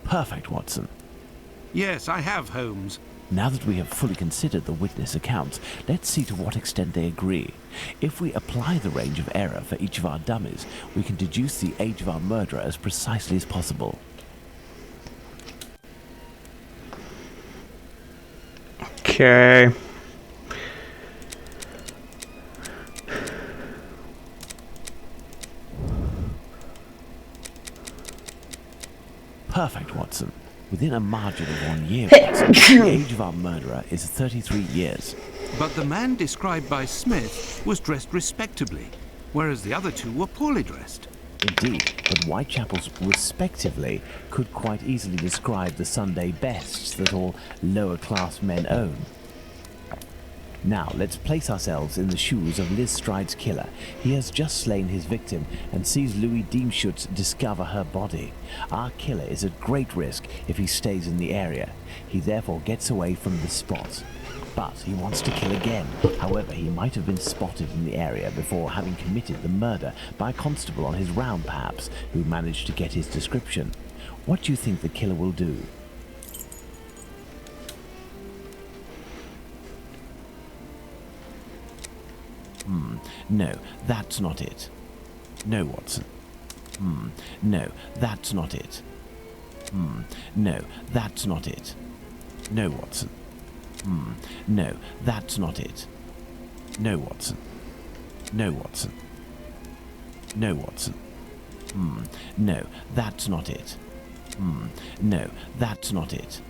Perfect, Watson. Yes, I have, Holmes. Now that we have fully considered the witness accounts, let's see to what extent they agree. If we apply the range of error for each of our dummies, we can deduce the age of our murderer as precisely as possible. Okay. Perfect, Watson. Within a margin of 1 year, Watson, the age of our murderer is 33 years. But the man described by Smith was dressed respectably, whereas the other two were poorly dressed. Indeed, but Whitechapel's respectively could quite easily describe the Sunday bests that all lower-class men own. Now, let's place ourselves in the shoes of Liz Stride's killer. He has just slain his victim and sees Louis Diemschutz discover her body. Our killer is at great risk if he stays in the area. He therefore gets away from the spot. But he wants to kill again. However, he might have been spotted in the area before having committed the murder by a constable on his round, perhaps, who managed to get his description. What do you think the killer will do? No, that's not it. No, Watson. No, that's not it. No, that's not it. No, Watson. No, that's not it. No, Watson. No, Watson. No, Watson. No, that's not it. No, that's not it.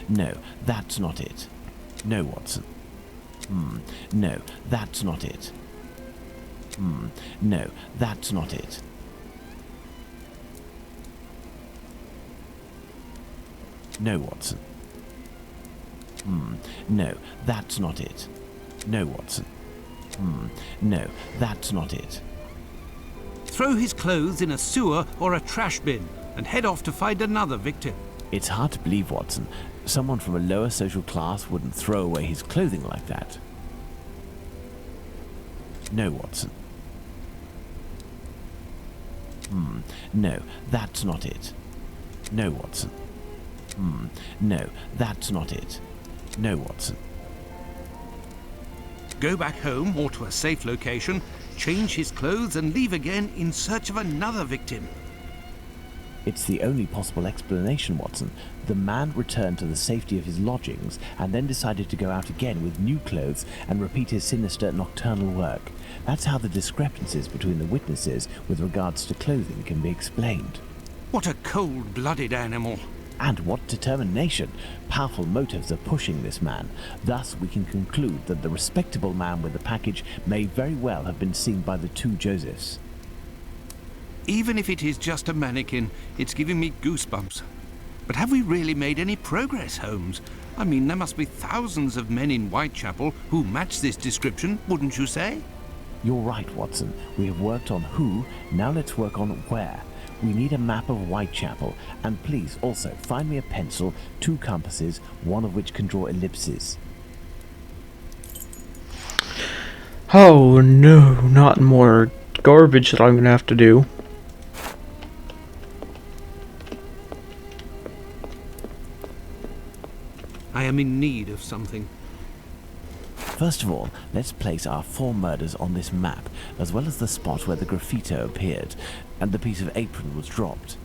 No, that's not it. No, Watson. No, that's not it. No, that's not it. No, Watson. No, that's not it. No, Watson. No, that's not it. Throw his clothes in a sewer or a trash bin and head off to find another victim. It's hard to believe, Watson. Someone from a lower social class wouldn't throw away his clothing like that. No, Watson. No, that's not it. No, Watson. No, that's not it. No, Watson. Go back home or to a safe location, change his clothes and leave again in search of another victim. It's the only possible explanation, Watson. The man returned to the safety of his lodgings and then decided to go out again with new clothes and repeat his sinister nocturnal work. That's how the discrepancies between the witnesses with regards to clothing can be explained. What a cold-blooded animal. And what determination! Powerful motives are pushing this man. Thus, we can conclude that the respectable man with the package may very well have been seen by the two Josephs. Even if it is just a mannequin, it's giving me goosebumps. But have we really made any progress, Holmes? I mean, there must be thousands of men in Whitechapel who match this description, wouldn't you say? You're right, Watson. We have worked on who, now let's work on where. We need a map of Whitechapel, and please also find me a pencil, 2 compasses, one of which can draw ellipses. Oh no, not more garbage that I'm gonna have to do. I am in need of something. First of all, let's place our 4 murders on this map, as well as the spot where the graffito appeared, and the piece of apron was dropped.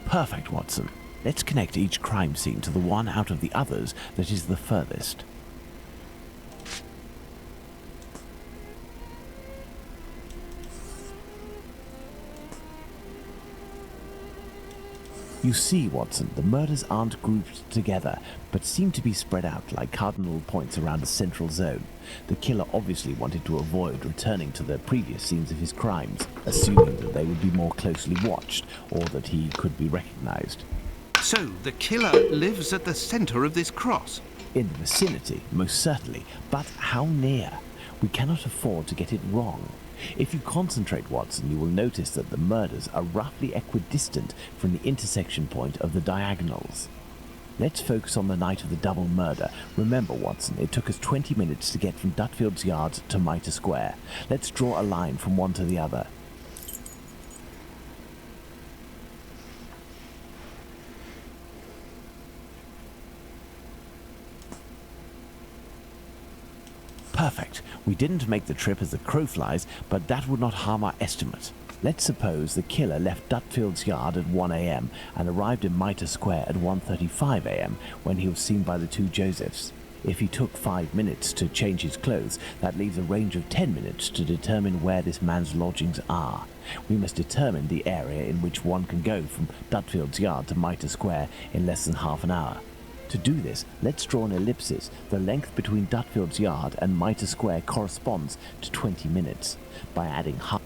Perfect, Watson. Let's connect each crime scene to the one out of the others that is the furthest. You see, Watson, the murders aren't grouped together, but seem to be spread out like cardinal points around a central zone. The killer obviously wanted to avoid returning to the previous scenes of his crimes, assuming that they would be more closely watched, or that he could be recognized. So, the killer lives at the center of this cross. In the vicinity, most certainly, but how near? We cannot afford to get it wrong. If you concentrate, Watson, you will notice that the murders are roughly equidistant from the intersection point of the diagonals. Let's focus on the night of the double murder. Remember, Watson, it took us 20 minutes to get from Dutfield's Yard to Mitre Square. Let's draw a line from one to the other. Perfect. We didn't make the trip as the crow flies, but that would not harm our estimate. Let's suppose the killer left Dutfield's Yard at 1 a.m. and arrived in Mitre Square at 1:35 a.m. when he was seen by the two Josephs. If he took 5 minutes to change his clothes, that leaves a range of 10 minutes to determine where this man's lodgings are. We must determine the area in which one can go from Dutfield's Yard to Mitre Square in less than half an hour. To do this, let's draw an ellipsis. The length between Dutfield's Yard and Mitre Square corresponds to 20 minutes. By adding half.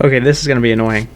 Okay, this is going to be annoying.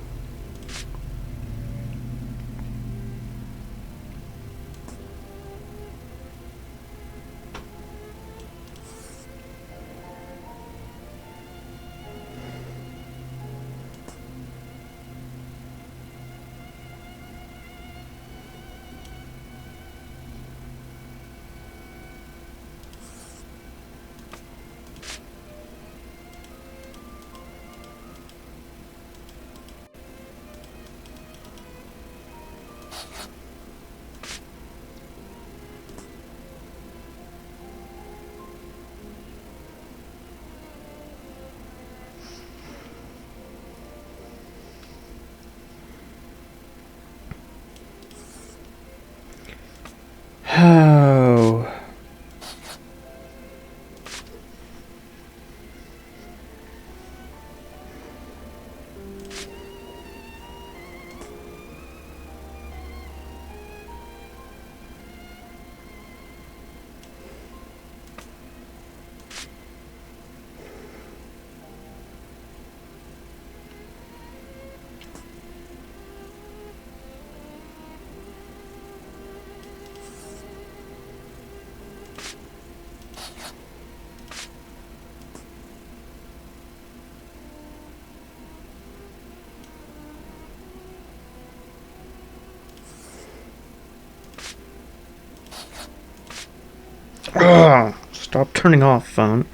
Oh. Ugh, stop turning off, phone.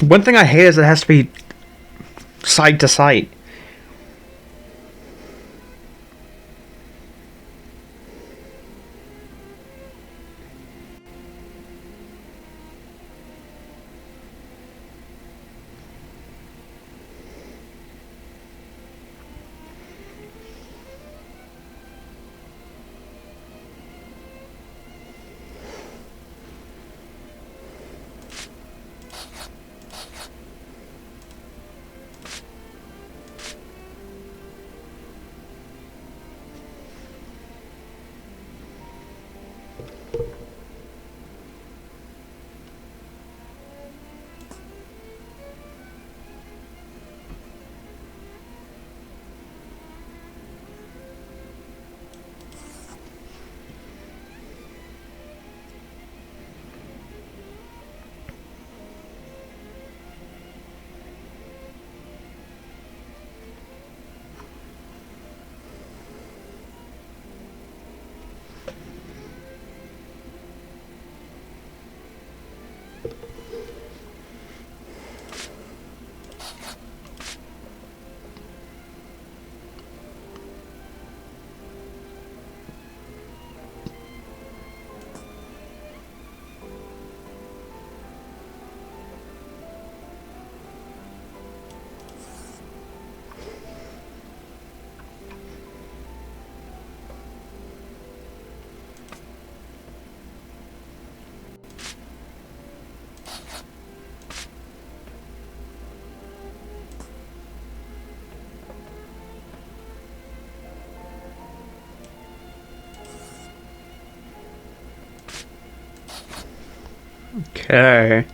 One thing I hate is it has to be side to side. Okay.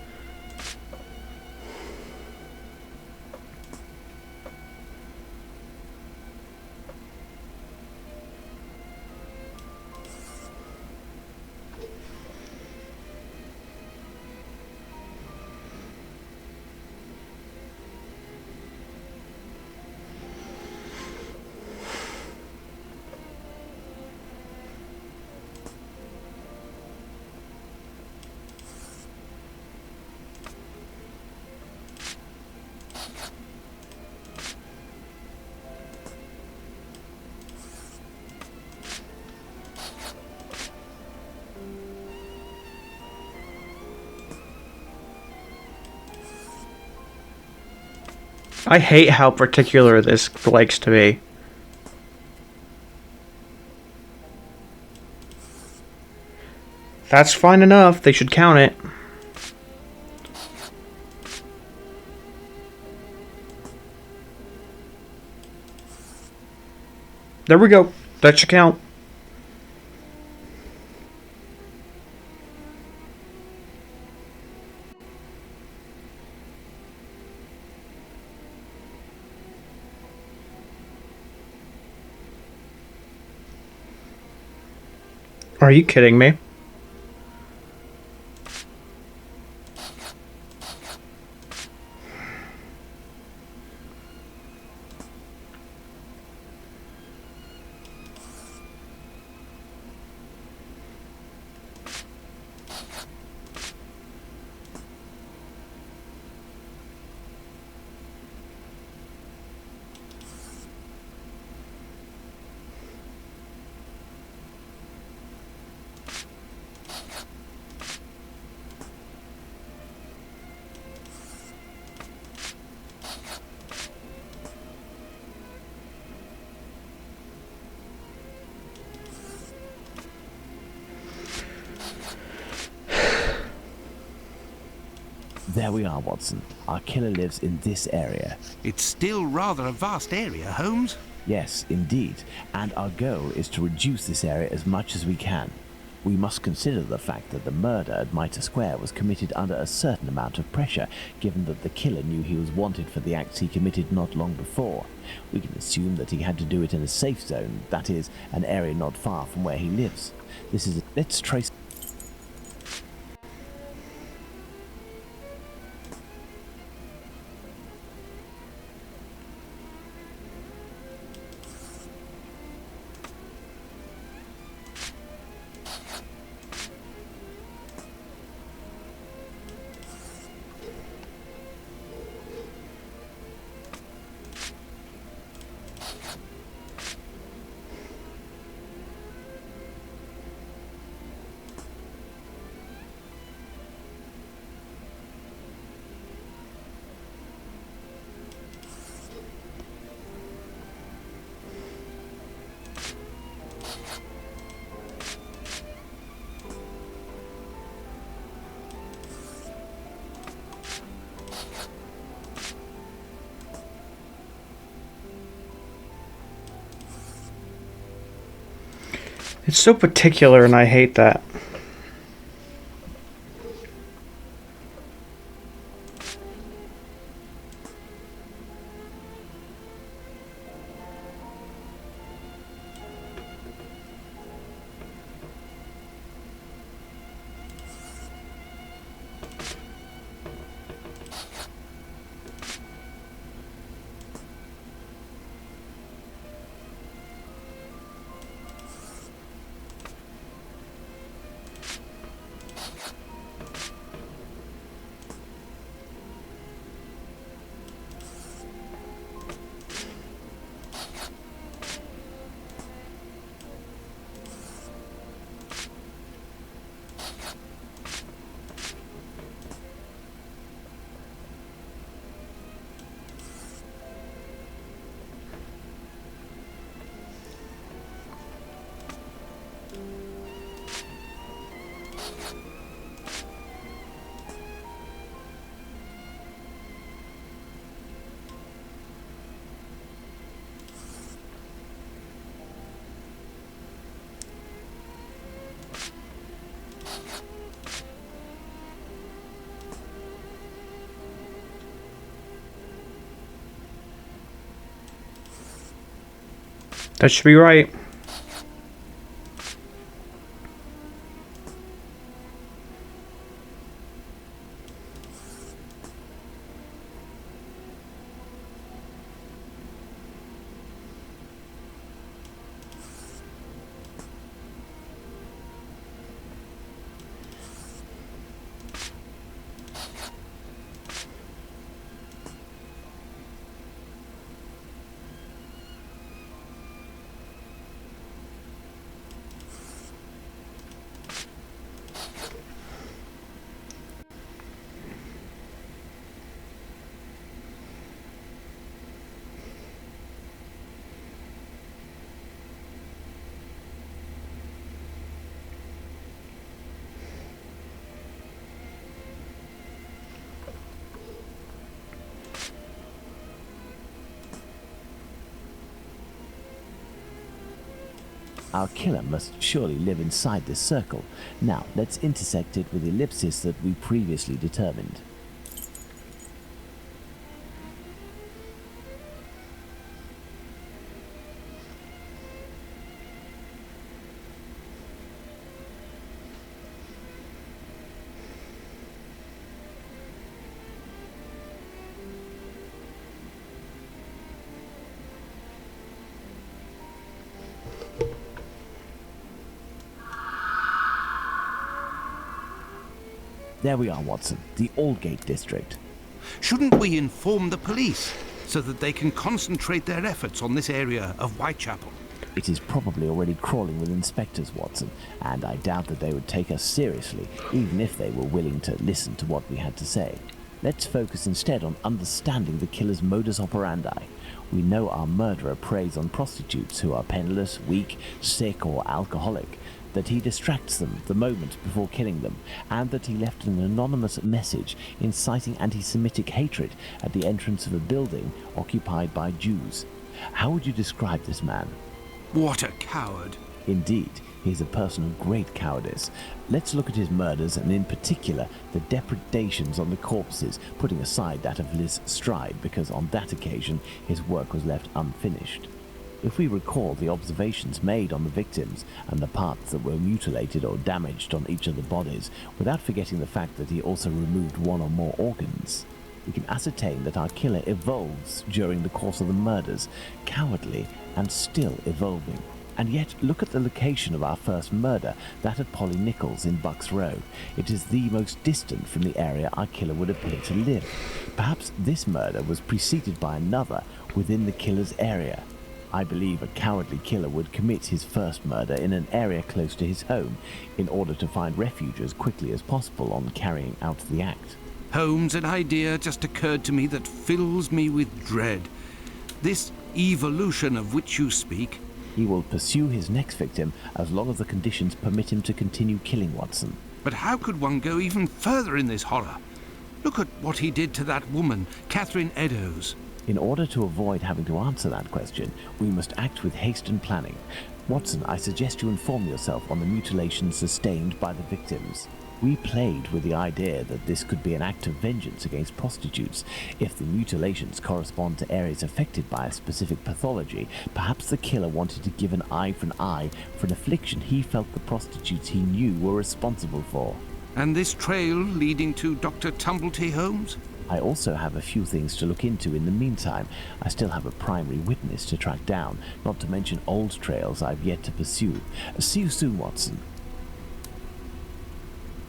I hate how particular this likes to be. That's fine enough. They should count it. There we go. That should count. Are you kidding me? There we are, Watson. Our killer lives in this area. It's still rather a vast area, Holmes. Yes, indeed. And our goal is to reduce this area as much as we can. We must consider the fact that the murder at Mitre Square was committed under a certain amount of pressure, given that the killer knew he was wanted for the acts he committed not long before. We can assume that he had to do it in a safe zone, that is, an area not far from where he lives. Let's trace... It's so particular, and I hate that. That should be right. Our killer must surely live inside this circle. Now, let's intersect it with the ellipsis that we previously determined. There we are, Watson, the Aldgate district. Shouldn't we inform the police so that they can concentrate their efforts on this area of Whitechapel? It is probably already crawling with inspectors, Watson, and I doubt that they would take us seriously, even if they were willing to listen to what we had to say. Let's focus instead on understanding the killer's modus operandi. We know our murderer preys on prostitutes who are penniless, weak, sick, or alcoholic, that he distracts them the moment before killing them, and that he left an anonymous message inciting anti-Semitic hatred at the entrance of a building occupied by Jews. How would you describe this man? What a coward! Indeed, he is a person of great cowardice. Let's look at his murders, and in particular, the depredations on the corpses, putting aside that of Liz Stride, because on that occasion his work was left unfinished. If we recall the observations made on the victims and the parts that were mutilated or damaged on each of the bodies, without forgetting the fact that he also removed one or more organs, we can ascertain that our killer evolves during the course of the murders, cowardly and still evolving. And yet, look at the location of our first murder, that of Polly Nichols in Bucks Row. It is the most distant from the area our killer would appear to live. Perhaps this murder was preceded by another within the killer's area. I believe a cowardly killer would commit his first murder in an area close to his home in order to find refuge as quickly as possible on carrying out the act. Holmes, an idea just occurred to me that fills me with dread. This evolution of which you speak. He will pursue his next victim as long as the conditions permit him to continue killing Watson. But how could one go even further in this horror? Look at what he did to that woman, Catherine Eddowes. In order to avoid having to answer that question, we must act with haste and planning. Watson, I suggest you inform yourself on the mutilations sustained by the victims. We played with the idea that this could be an act of vengeance against prostitutes. If the mutilations correspond to areas affected by a specific pathology, perhaps the killer wanted to give an eye for an affliction he felt the prostitutes he knew were responsible for. And this trail leading to Dr. Tumblety Holmes? I also have a few things to look into in the meantime. I still have a primary witness to track down, not to mention old trails I've yet to pursue. See you soon, Watson.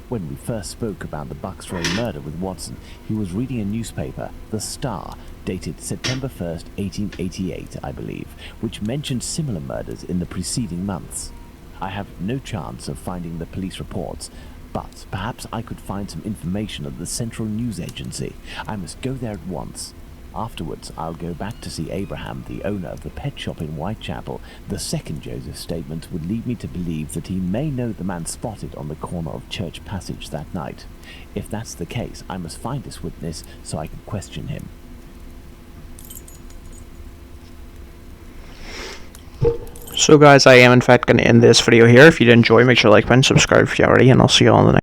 When we first spoke about the Bucks Row murder with Watson, he was reading a newspaper, The Star, dated September 1st, 1888, I believe, which mentioned similar murders in the preceding months. I have no chance of finding the police reports, but perhaps I could find some information at the Central News Agency. I must go there at once. Afterwards, I'll go back to see Abraham, the owner of the pet shop in Whitechapel. The second Joseph's statement would lead me to believe that he may know the man spotted on the corner of Church Passage that night. If that's the case, I must find this witness so I can question him. So guys, I am in fact going to end this video here. If you did enjoy, make sure to like button, subscribe if you already, and I'll see you all in the next.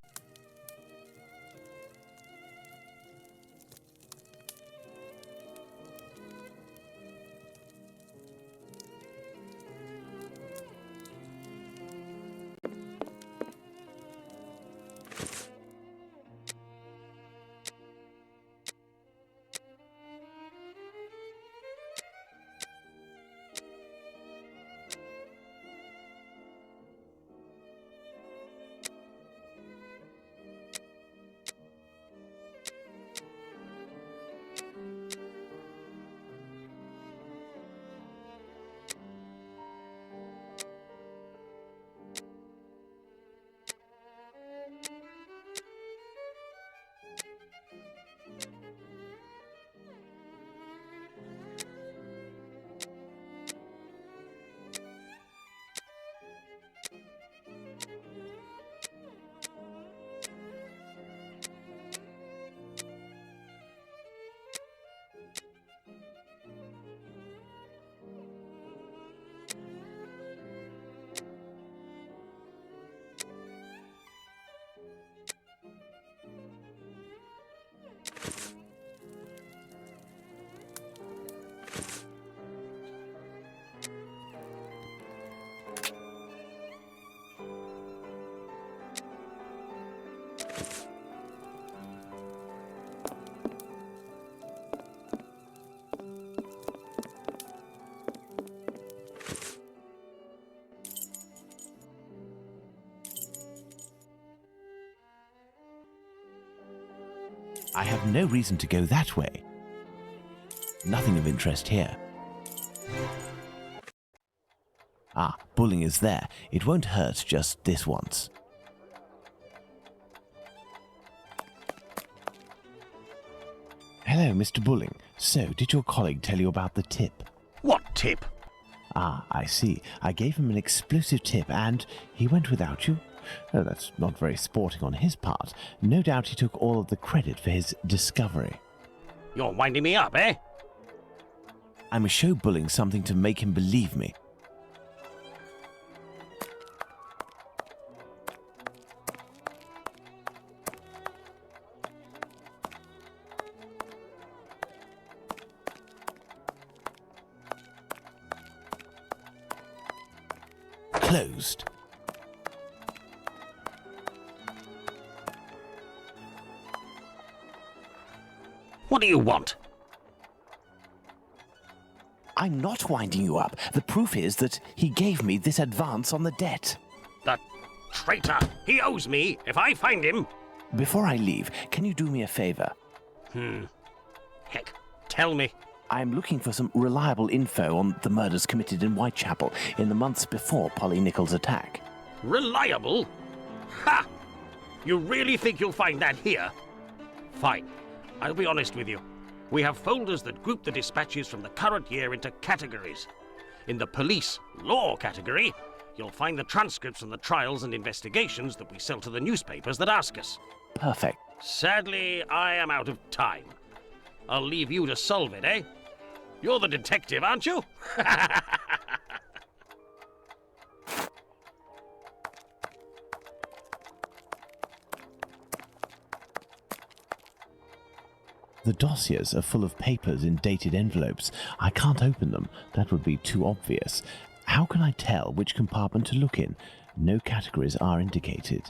I have no reason to go that way. Nothing of interest here. Ah, Bulling is there. It won't hurt just this once. Hello, Mr. Bulling. So, did your colleague tell you about the tip? What tip? Ah, I see. I gave him an explosive tip and he went without you? Oh, that's not very sporting on his part. No doubt he took all of the credit for his discovery. You're winding me up, eh? I must show Bulling something to make him believe me. Closed. What do you want? I'm not winding you up. The proof is that he gave me this advance on the debt. The traitor! He owes me if I find him! Before I leave, can you do me a favor? Heck, tell me. I'm looking for some reliable info on the murders committed in Whitechapel in the months before Polly Nichols' attack. Reliable? Ha! You really think you'll find that here? Fine. I'll be honest with you. We have folders that group the dispatches from the current year into categories. In the police law category, you'll find the transcripts from the trials and investigations that we sell to the newspapers that ask us. Perfect. Sadly, I am out of time. I'll leave you to solve it, eh? You're the detective, aren't you? The dossiers are full of papers in dated envelopes. I can't open them. That would be too obvious. How can I tell which compartment to look in? No categories are indicated.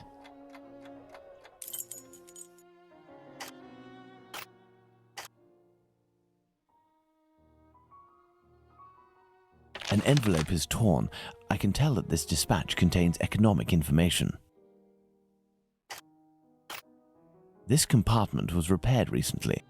An envelope is torn. I can tell that this dispatch contains economic information. This compartment was repaired recently.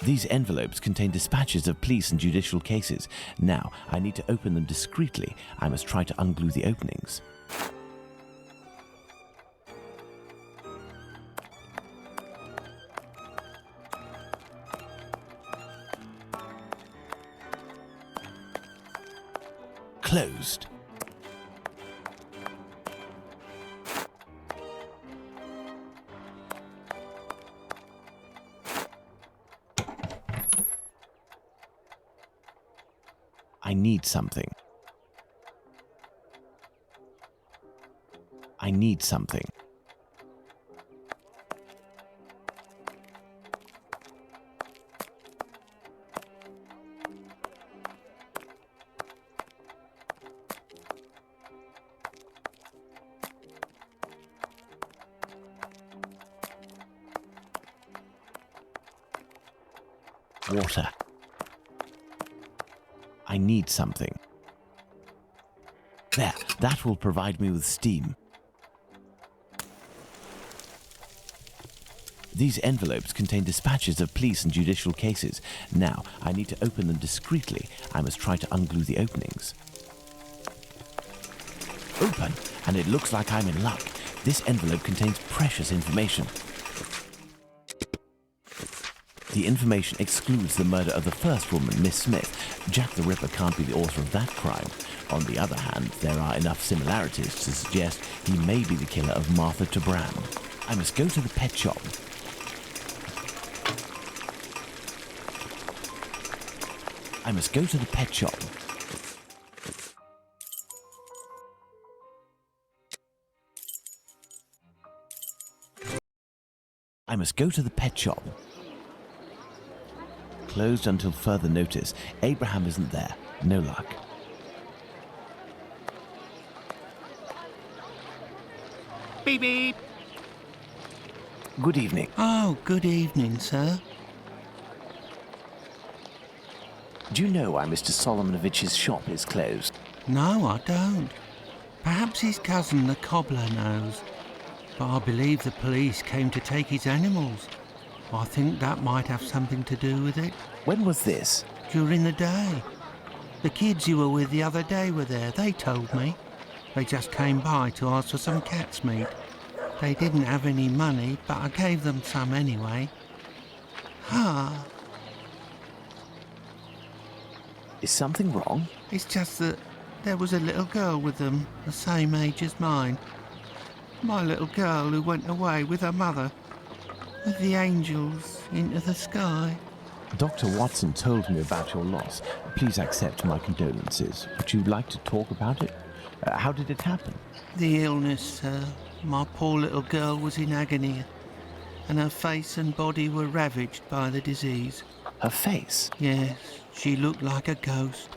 These envelopes contain dispatches of police and judicial cases. Now, I need to open them discreetly. I must try to unglue the openings. Closed. I need something. I need something. Water. I need something. There, that will provide me with steam. These envelopes contain dispatches of police and judicial cases. Now, I need to open them discreetly. I must try to unglue the openings. Open, and it looks like I'm in luck. This envelope contains precious information. The information excludes the murder of the first woman, Miss Smith. Jack the Ripper can't be the author of that crime. On the other hand, there are enough similarities to suggest he may be the killer of Martha Tabram. I must go to the pet shop. I must go to the pet shop. I must go to the pet shop. Closed until further notice. Abraham isn't there. No luck. Beep beep. Good evening. Oh, good evening, sir. Do you know why Mr. Solomonovich's shop is closed? No, I don't. Perhaps his cousin, the cobbler, knows. But I believe the police came to take his animals. I think that might have something to do with it. When was this? During the day. The kids you were with the other day were there, they told me. They just came by to ask for some cat's meat. They didn't have any money, but I gave them some anyway. Ah, Is something wrong? it's just that there was a little girl with them, the same age as mine. My little girl who went away with her mother, with the angels into the sky. Dr. Watson told me about your loss. Please accept my condolences. Would you like to talk about it? How did it happen? The illness, sir. My poor little girl was in agony, and her face and body were ravaged by the disease. Her face? Yes, she looked like a ghost.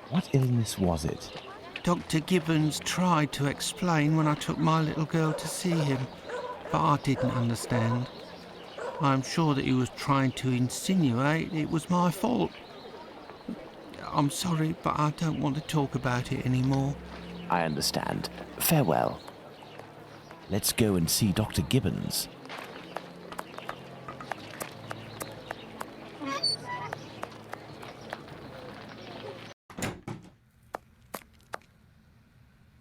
What illness was it? Dr. Gibbons tried to explain when I took my little girl to see him, but I didn't understand. I'm sure that he was trying to insinuate it was my fault. I'm sorry, but I don't want to talk about it anymore. I understand. Farewell. Let's go and see Dr. Gibbons.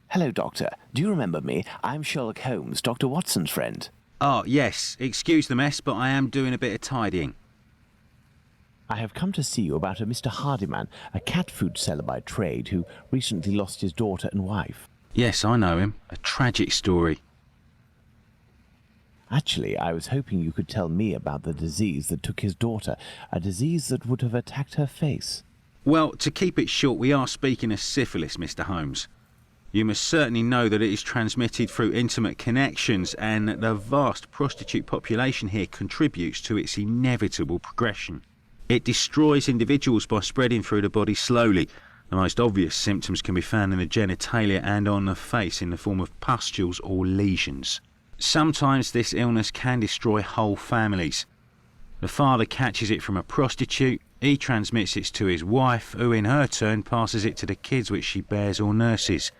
Hello, Doctor. Do you remember me? I'm Sherlock Holmes, Dr. Watson's friend. Oh, yes. Excuse the mess, but I am doing a bit of tidying. I have come to see you about a Mr. Hardyman, a cat food seller by trade who recently lost his daughter and wife. Yes, I know him. A tragic story. Actually, I was hoping you could tell me about the disease that took his daughter, a disease that would have attacked her face. Well, to keep it short, we are speaking of syphilis, Mr. Holmes. You must certainly know that it is transmitted through intimate connections, and that the vast prostitute population here contributes to its inevitable progression. It destroys individuals by spreading through the body slowly. The most obvious symptoms can be found in the genitalia and on the face in the form of pustules or lesions. Sometimes this illness can destroy whole families. The father catches it from a prostitute, he transmits it to his wife, who in her turn passes it to the kids which she bears or nurses.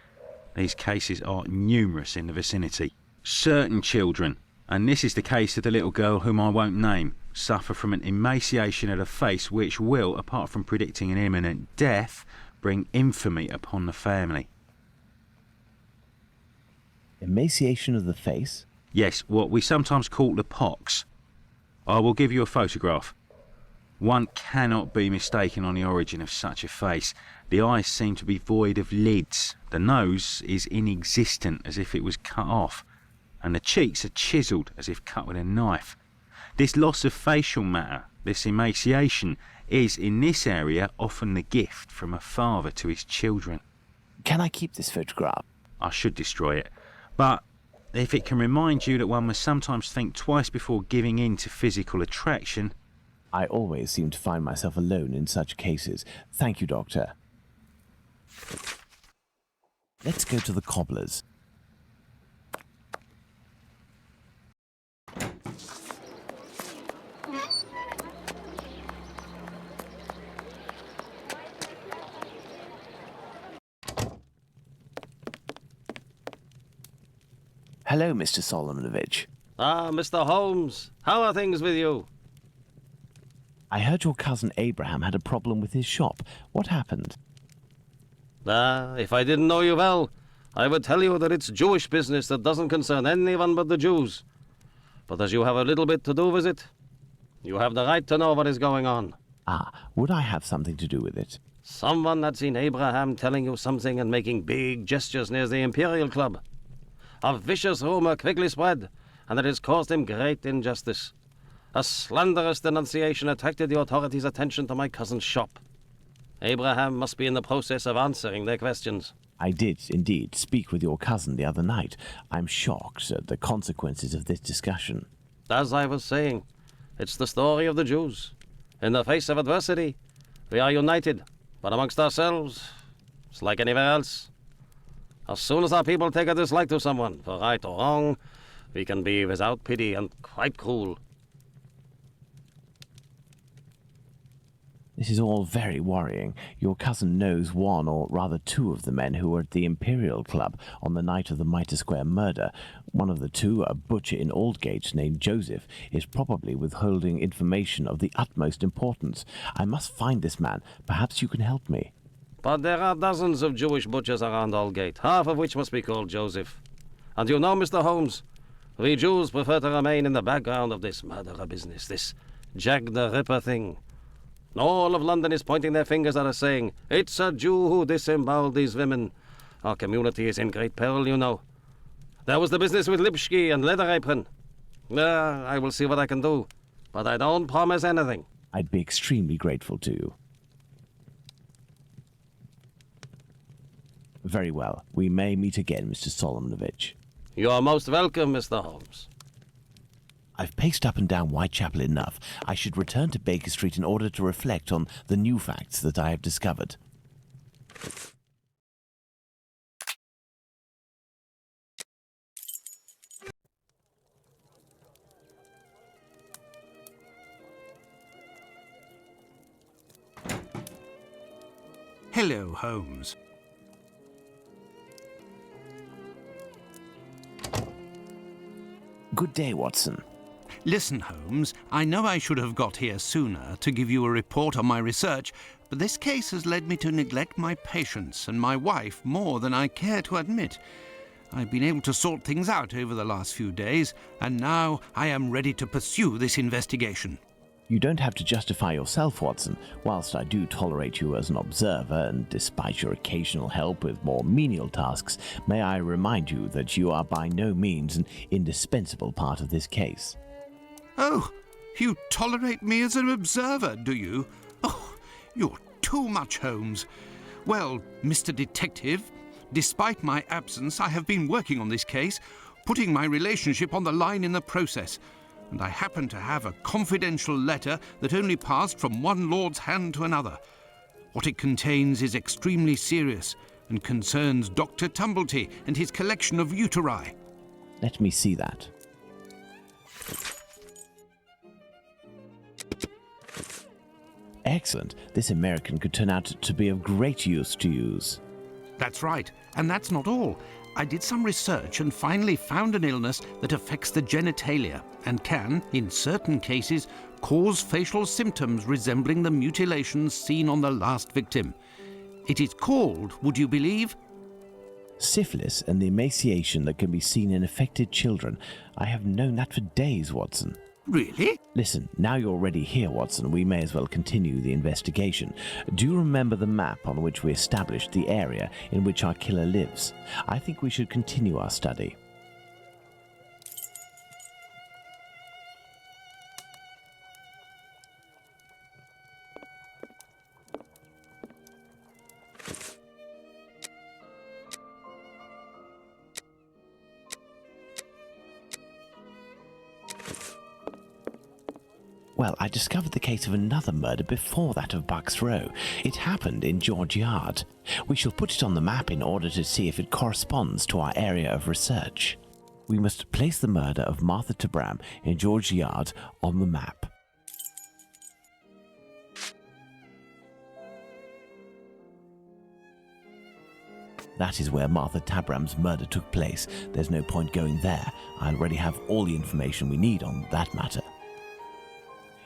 These cases are numerous in the vicinity. Certain children, and this is the case of the little girl whom I won't name, suffer from an emaciation of the face which will, apart from predicting an imminent death, bring infamy upon the family. Emaciation of the face? Yes, what we sometimes call the pox. I will give you a photograph. One cannot be mistaken on the origin of such a face. The eyes seem to be void of lids, the nose is inexistent as if it was cut off, and the cheeks are chiselled as if cut with a knife. This loss of facial matter, this emaciation, is in this area often the gift from a father to his children. Can I keep this photograph? I should destroy it, but if it can remind you that one must sometimes think twice before giving in to physical attraction. I always seem to find myself alone in such cases. Thank you, Doctor. Let's go to the cobbler's. Hello, Mr. Solomonovich. Ah, Mr. Holmes, how are things with you? I heard your cousin Abraham had a problem with his shop. What happened? Ah, if I didn't know you well, I would tell you that it's Jewish business that doesn't concern anyone but the Jews. But as you have a little bit to do with it, you have the right to know what is going on. Ah, would I have something to do with it? Someone had seen Abraham telling you something and making big gestures near the Imperial Club. A vicious rumor quickly spread, and it has caused him great injustice. A slanderous denunciation attracted the authorities' attention to my cousin's shop. Abraham must be in the process of answering their questions. I did, indeed, speak with your cousin the other night. I'm shocked at the consequences of this discussion. As I was saying, it's the story of the Jews. In the face of adversity, we are united, but amongst ourselves, it's like anywhere else. As soon as our people take a dislike to someone, for right or wrong, we can be without pity and quite cruel. This is all very worrying. Your cousin knows one, or rather two, of the men who were at the Imperial Club on the night of the Mitre Square murder. One of the two, a butcher in Aldgate named Joseph, is probably withholding information of the utmost importance. I must find this man. Perhaps you can help me. But there are dozens of Jewish butchers around Aldgate, half of which must be called Joseph. And you know, Mr. Holmes, we Jews prefer to remain in the background of this murderer business, this Jack the Ripper thing. All of London is pointing their fingers at us saying, it's a Jew who disemboweled these women. Our community is in great peril, you know. There was the business with Lipski and Leather Apron. I will see what I can do, but I don't promise anything. I'd be extremely grateful to you. Very well. We may meet again, Mr. Solomonovich. You are most welcome, Mr. Holmes. I've paced up and down Whitechapel enough. I should return to Baker Street in order to reflect on the new facts that I have discovered. Hello, Holmes. Good day, Watson. Listen, Holmes, I know I should have got here sooner to give you a report on my research, but this case has led me to neglect my patients and my wife more than I care to admit. I've been able to sort things out over the last few days, and now I am ready to pursue this investigation. You don't have to justify yourself, Watson. Whilst I do tolerate you as an observer, and despite your occasional help with more menial tasks, may I remind you that you are by no means an indispensable part of this case. Oh, you tolerate me as an observer, do you? Oh, you're too much, Holmes. Well, Mr. Detective, despite my absence, I have been working on this case, putting my relationship on the line in the process. And I happen to have a confidential letter that only passed from one lord's hand to another. What it contains is extremely serious and concerns Dr. Tumblety and his collection of uteri. Let me see that. Excellent. This American could turn out to be of great use to use. That's right, and that's not all. I did some research and finally found an illness that affects the genitalia and can, in certain cases, cause facial symptoms resembling the mutilations seen on the last victim. It is called, would you believe? Syphilis and the emaciation that can be seen in affected children. I have known that for days, Watson. Really? Listen, now you're already here, Watson, we may as well continue the investigation. Do you remember the map on which we established the area in which our killer lives? I think we should continue our study. Well, I discovered the case of another murder before that of Bucks Row. It happened in George Yard. We shall put it on the map in order to see if it corresponds to our area of research. We must place the murder of Martha Tabram in George Yard on the map. That is where Martha Tabram's murder took place. There's no point going there. I already have all the information we need on that matter.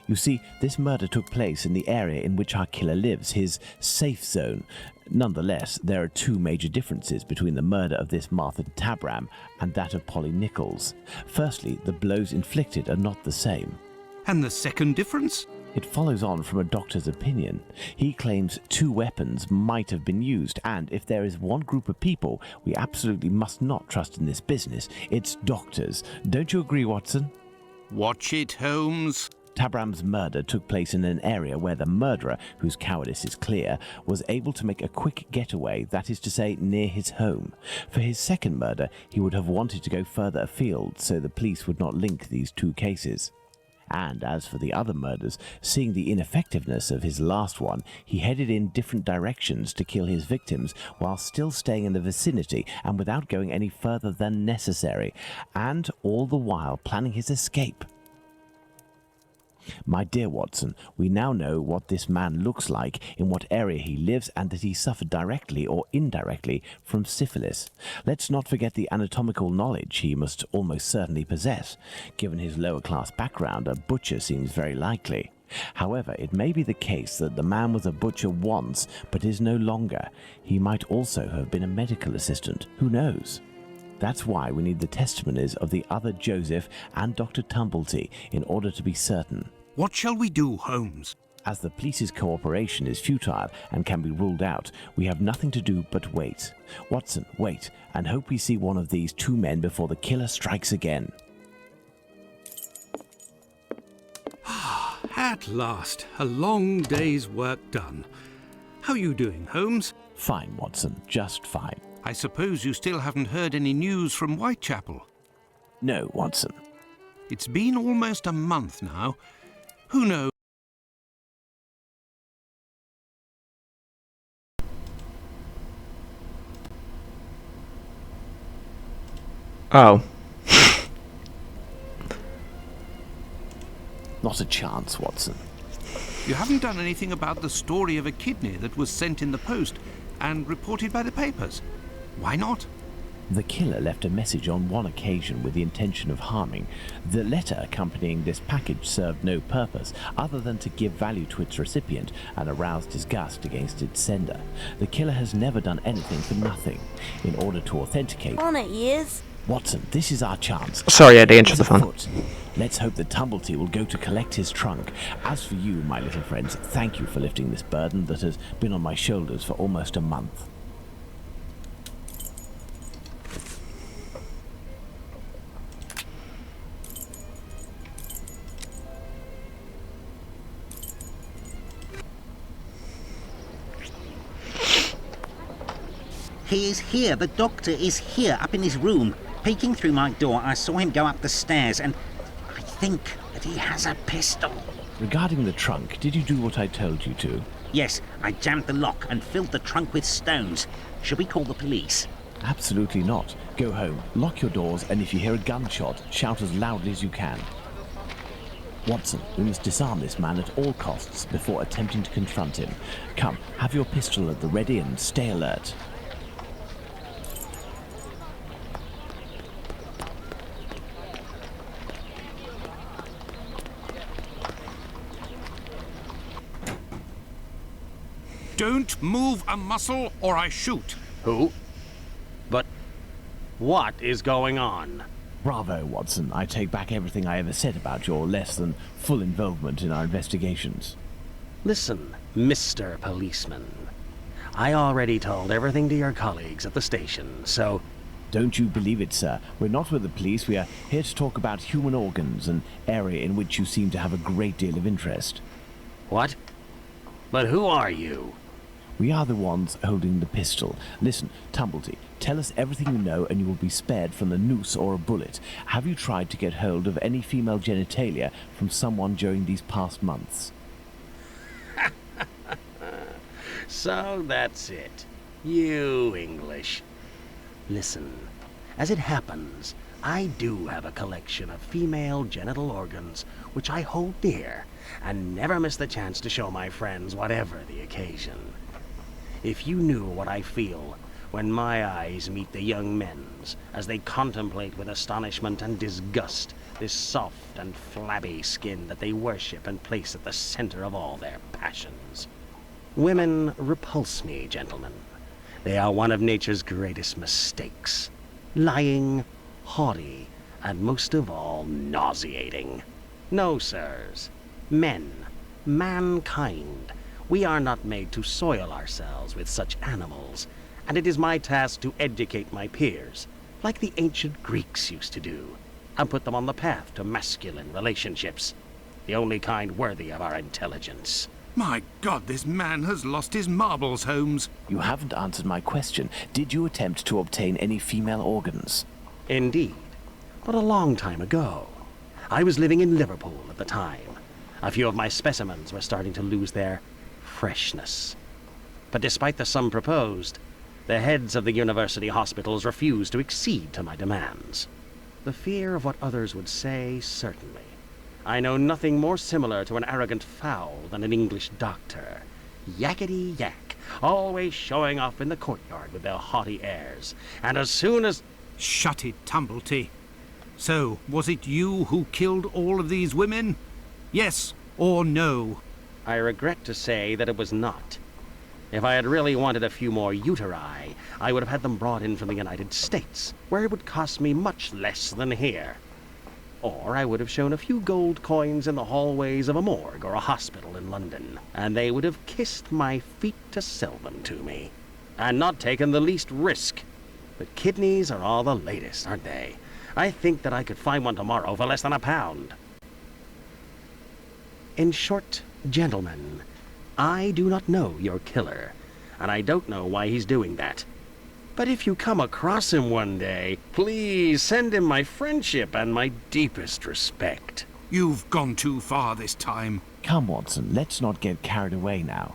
You see, this murder took place in the area in which our killer lives, his safe zone. Nonetheless, there are two major differences between the murder of this Martha Tabram and that of Polly Nichols. Firstly, the blows inflicted are not the same. And the second difference? It follows on from a doctor's opinion. He claims two weapons might have been used, and if there is one group of people we absolutely must not trust in this business, it's doctors. Don't you agree, Watson? Watch it, Holmes. Tabram's murder took place in an area where the murderer, whose cowardice is clear, was able to make a quick getaway, that is to say, near his home. For his second murder, he would have wanted to go further afield, so the police would not link these two cases. And as for the other murders, seeing the ineffectiveness of his last one, he headed in different directions to kill his victims while still staying in the vicinity and without going any further than necessary, and all the while planning his escape. My dear Watson, we now know what this man looks like, in what area he lives, and that he suffered directly or indirectly from syphilis. Let's not forget the anatomical knowledge he must almost certainly possess. Given his lower-class background, a butcher seems very likely. However, it may be the case that the man was a butcher once, but is no longer. He might also have been a medical assistant. Who knows? That's why we need the testimonies of the other Joseph and Dr. Tumblety in order to be certain. What shall we do, Holmes? As the police's cooperation is futile and can be ruled out, we have nothing to do but wait. Watson, wait, and hope we see one of these two men before the killer strikes again. At last, a long day's work done. How are you doing, Holmes? Fine, Watson, just fine. I suppose you still haven't heard any news from Whitechapel. No, Watson. It's been almost a month now. Who knows? Oh. Not a chance, Watson. You haven't done anything about the story of a kidney that was sent in the post and reported by the papers. Why not? The killer left a message on one occasion with the intention of harming. The letter accompanying this package served no purpose other than to give value to its recipient and arouse disgust against its sender. The killer has never done anything for nothing. In order to authenticate... On it, yes. Watson, this is our chance. Sorry, I had to answer the phone. Foot. Let's hope that Tumblety will go to collect his trunk. As for you, my little friends, thank you for lifting this burden that has been on my shoulders for almost a month. He is here. The doctor is here, up in his room. Peeking through my door, I saw him go up the stairs, and I think that he has a pistol. Regarding the trunk, did you do what I told you to? Yes, I jammed the lock and filled the trunk with stones. Should we call the police? Absolutely not. Go home, lock your doors, and if you hear a gunshot, shout as loudly as you can. Watson, we must disarm this man at all costs before attempting to confront him. Come, have your pistol at the ready and stay alert. Don't move a muscle or I shoot. Who? But what is going on? Bravo, Watson. I take back everything I ever said about your less than full involvement in our investigations. Listen, Mr. Policeman. I already told everything to your colleagues at the station, so... Don't you believe it, sir. We're not with the police. We are here to talk about human organs, an area in which you seem to have a great deal of interest. What? But who are you? We are the ones holding the pistol. Listen, Tumblety, tell us everything you know and you will be spared from the noose or a bullet. Have you tried to get hold of any female genitalia from someone during these past months? So that's it. You English. Listen, as it happens, I do have a collection of female genital organs which I hold dear and never miss the chance to show my friends whatever the occasion. If you knew what I feel when my eyes meet the young men's as they contemplate with astonishment and disgust this soft and flabby skin that they worship and place at the center of all their passions. Women repulse me, gentlemen. They are one of nature's greatest mistakes. Lying, haughty, and most of all, nauseating. No, sirs. Men, mankind, we are not made to soil ourselves with such animals, and it is my task to educate my peers, like the ancient Greeks used to do, and put them on the path to masculine relationships, the only kind worthy of our intelligence. My God, this man has lost his marbles, Holmes. You haven't answered my question. Did you attempt to obtain any female organs? Indeed, but a long time ago. I was living in Liverpool at the time. A few of my specimens were starting to lose their freshness. But despite the sum proposed, the heads of the university hospitals refused to accede to my demands. The fear of what others would say, certainly. I know nothing more similar to an arrogant fowl than an English doctor. Yakety yak, always showing off in the courtyard with their haughty airs. And as soon as... Shut it, Tumblety. So, was it you who killed all of these women? Yes or no? I regret to say that it was not. If I had really wanted a few more uteri, I would have had them brought in from the United States, where it would cost me much less than here. Or I would have shown a few gold coins in the hallways of a morgue or a hospital in London, and they would have kissed my feet to sell them to me, and not taken the least risk. But kidneys are all the latest, aren't they? I think that I could find one tomorrow for less than £1. In short, gentlemen, I do not know your killer, and I don't know why he's doing that. But if you come across him one day, please send him my friendship and my deepest respect. You've gone too far this time. Come, Watson, let's not get carried away now.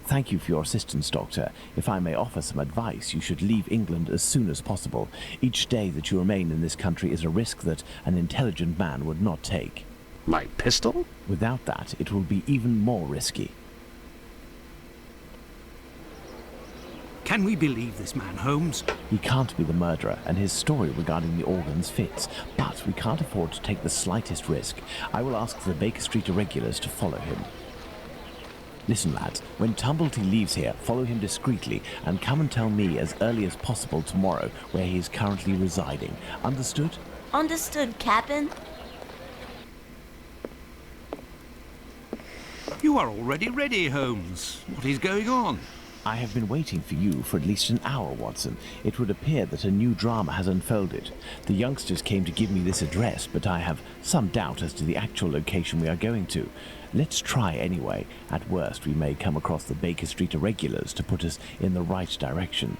Thank you for your assistance, Doctor. If I may offer some advice, you should leave England as soon as possible. Each day that you remain in this country is a risk that an intelligent man would not take. My pistol? Without that, it will be even more risky. Can we believe this man, Holmes? He can't be the murderer, and his story regarding the organs fits. But we can't afford to take the slightest risk. I will ask the Baker Street irregulars to follow him. Listen, lads, when Tumblety leaves here, follow him discreetly and come and tell me as early as possible tomorrow where he is currently residing. Understood? Understood, Captain. You are already ready, Holmes. What is going on? I have been waiting for you for at least an hour, Watson. It would appear that a new drama has unfolded. The youngsters came to give me this address, but I have some doubt as to the actual location we are going to. Let's try anyway. At worst, we may come across the Baker Street irregulars to put us in the right direction.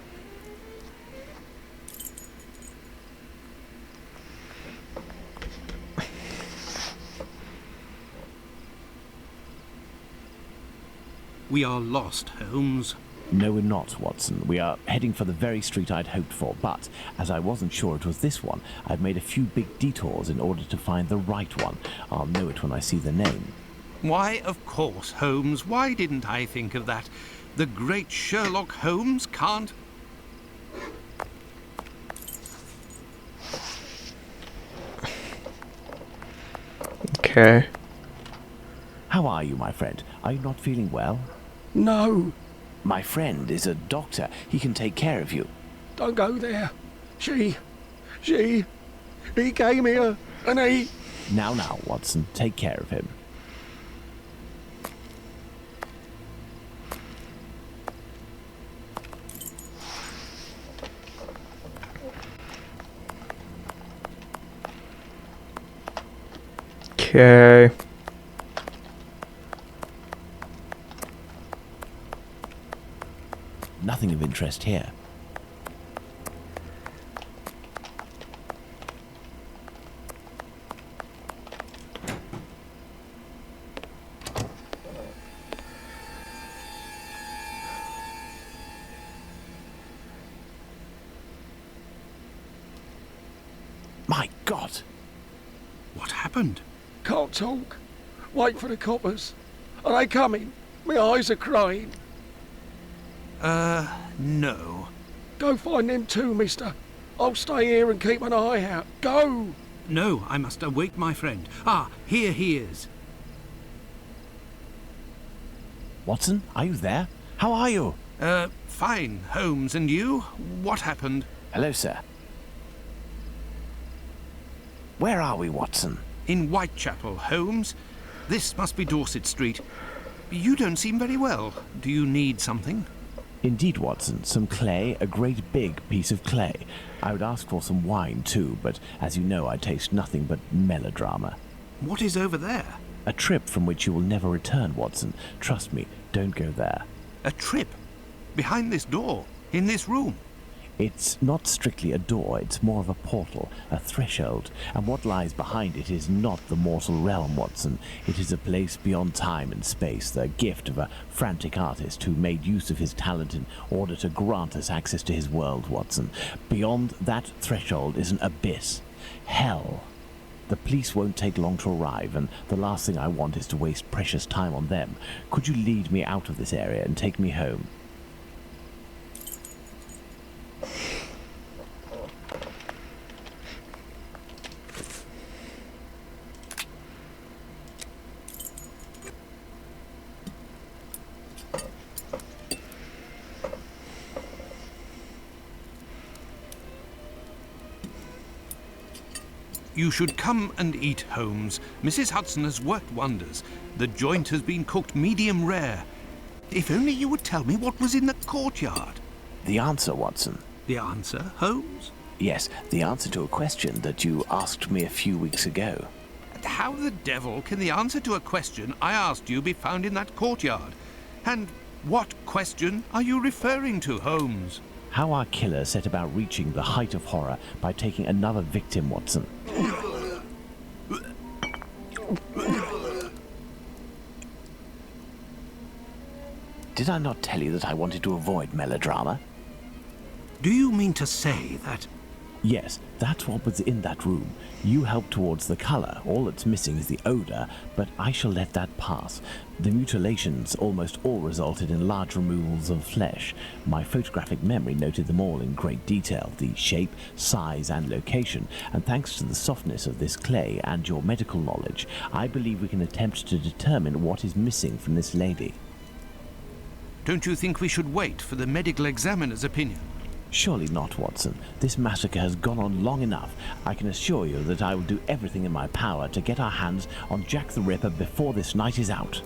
We are lost, Holmes. No, we're not, Watson. We are heading for the very street I'd hoped for, but as I wasn't sure it was this one, I've made a few big detours in order to find the right one. I'll know it when I see the name. Why, of course, Holmes. Why didn't I think of that? The great Sherlock Holmes can't... Okay. How are you, my friend? Are you not feeling well? No, My friend is a doctor. He can take care of you. don't go there. He came here and he... Now, Watson, take care of him. Okay. Nothing of interest here. My God! What happened? Can't talk. Wait for the coppers. Are they coming? My eyes are crying. No. Go find them too, mister. I'll stay here and keep an eye out. Go! No, I must await my friend. Ah, here he is. Watson, are you there? How are you? Fine, Holmes, and you? What happened? Hello, sir. Where are we, Watson? In Whitechapel, Holmes. This must be Dorset Street. You don't seem very well. Do you need something? Indeed, Watson. Some clay, a great big piece of clay. I would ask for some wine, too, but as you know, I taste nothing but melodrama. What is over there? A trip from which you will never return, Watson. Trust me, don't go there. A trip? Behind this door? In this room? It's not strictly a door, it's more of a portal, a threshold, and what lies behind it is not the mortal realm, Watson. It is a place beyond time and space, the gift of a frantic artist who made use of his talent in order to grant us access to his world, Watson. Beyond that threshold is an abyss. Hell. The police won't take long to arrive, and the last thing I want is to waste precious time on them. Could you lead me out of this area and take me home? You should come and eat, Holmes. Mrs. Hudson has worked wonders. The joint has been cooked medium rare. If only you would tell me what was in the courtyard. The answer, Watson. The answer, Holmes? Yes, the answer to a question that you asked me a few weeks ago. How the devil can the answer to a question I asked you be found in that courtyard? And what question are you referring to, Holmes? How our killer set about reaching the height of horror by taking another victim, Watson. Did I not tell you that I wanted to avoid melodrama? Do you mean to say that... Yes, that's what was in that room. You helped towards the colour. All that's missing is the odour, but I shall let that pass. The mutilations almost all resulted in large removals of flesh. My photographic memory noted them all in great detail, the shape, size and location, and thanks to the softness of this clay and your medical knowledge, I believe we can attempt to determine what is missing from this lady. Don't you think we should wait for the medical examiner's opinion? Surely not, Watson. This massacre has gone on long enough. I can assure you that I will do everything in my power to get our hands on Jack the Ripper before this night is out.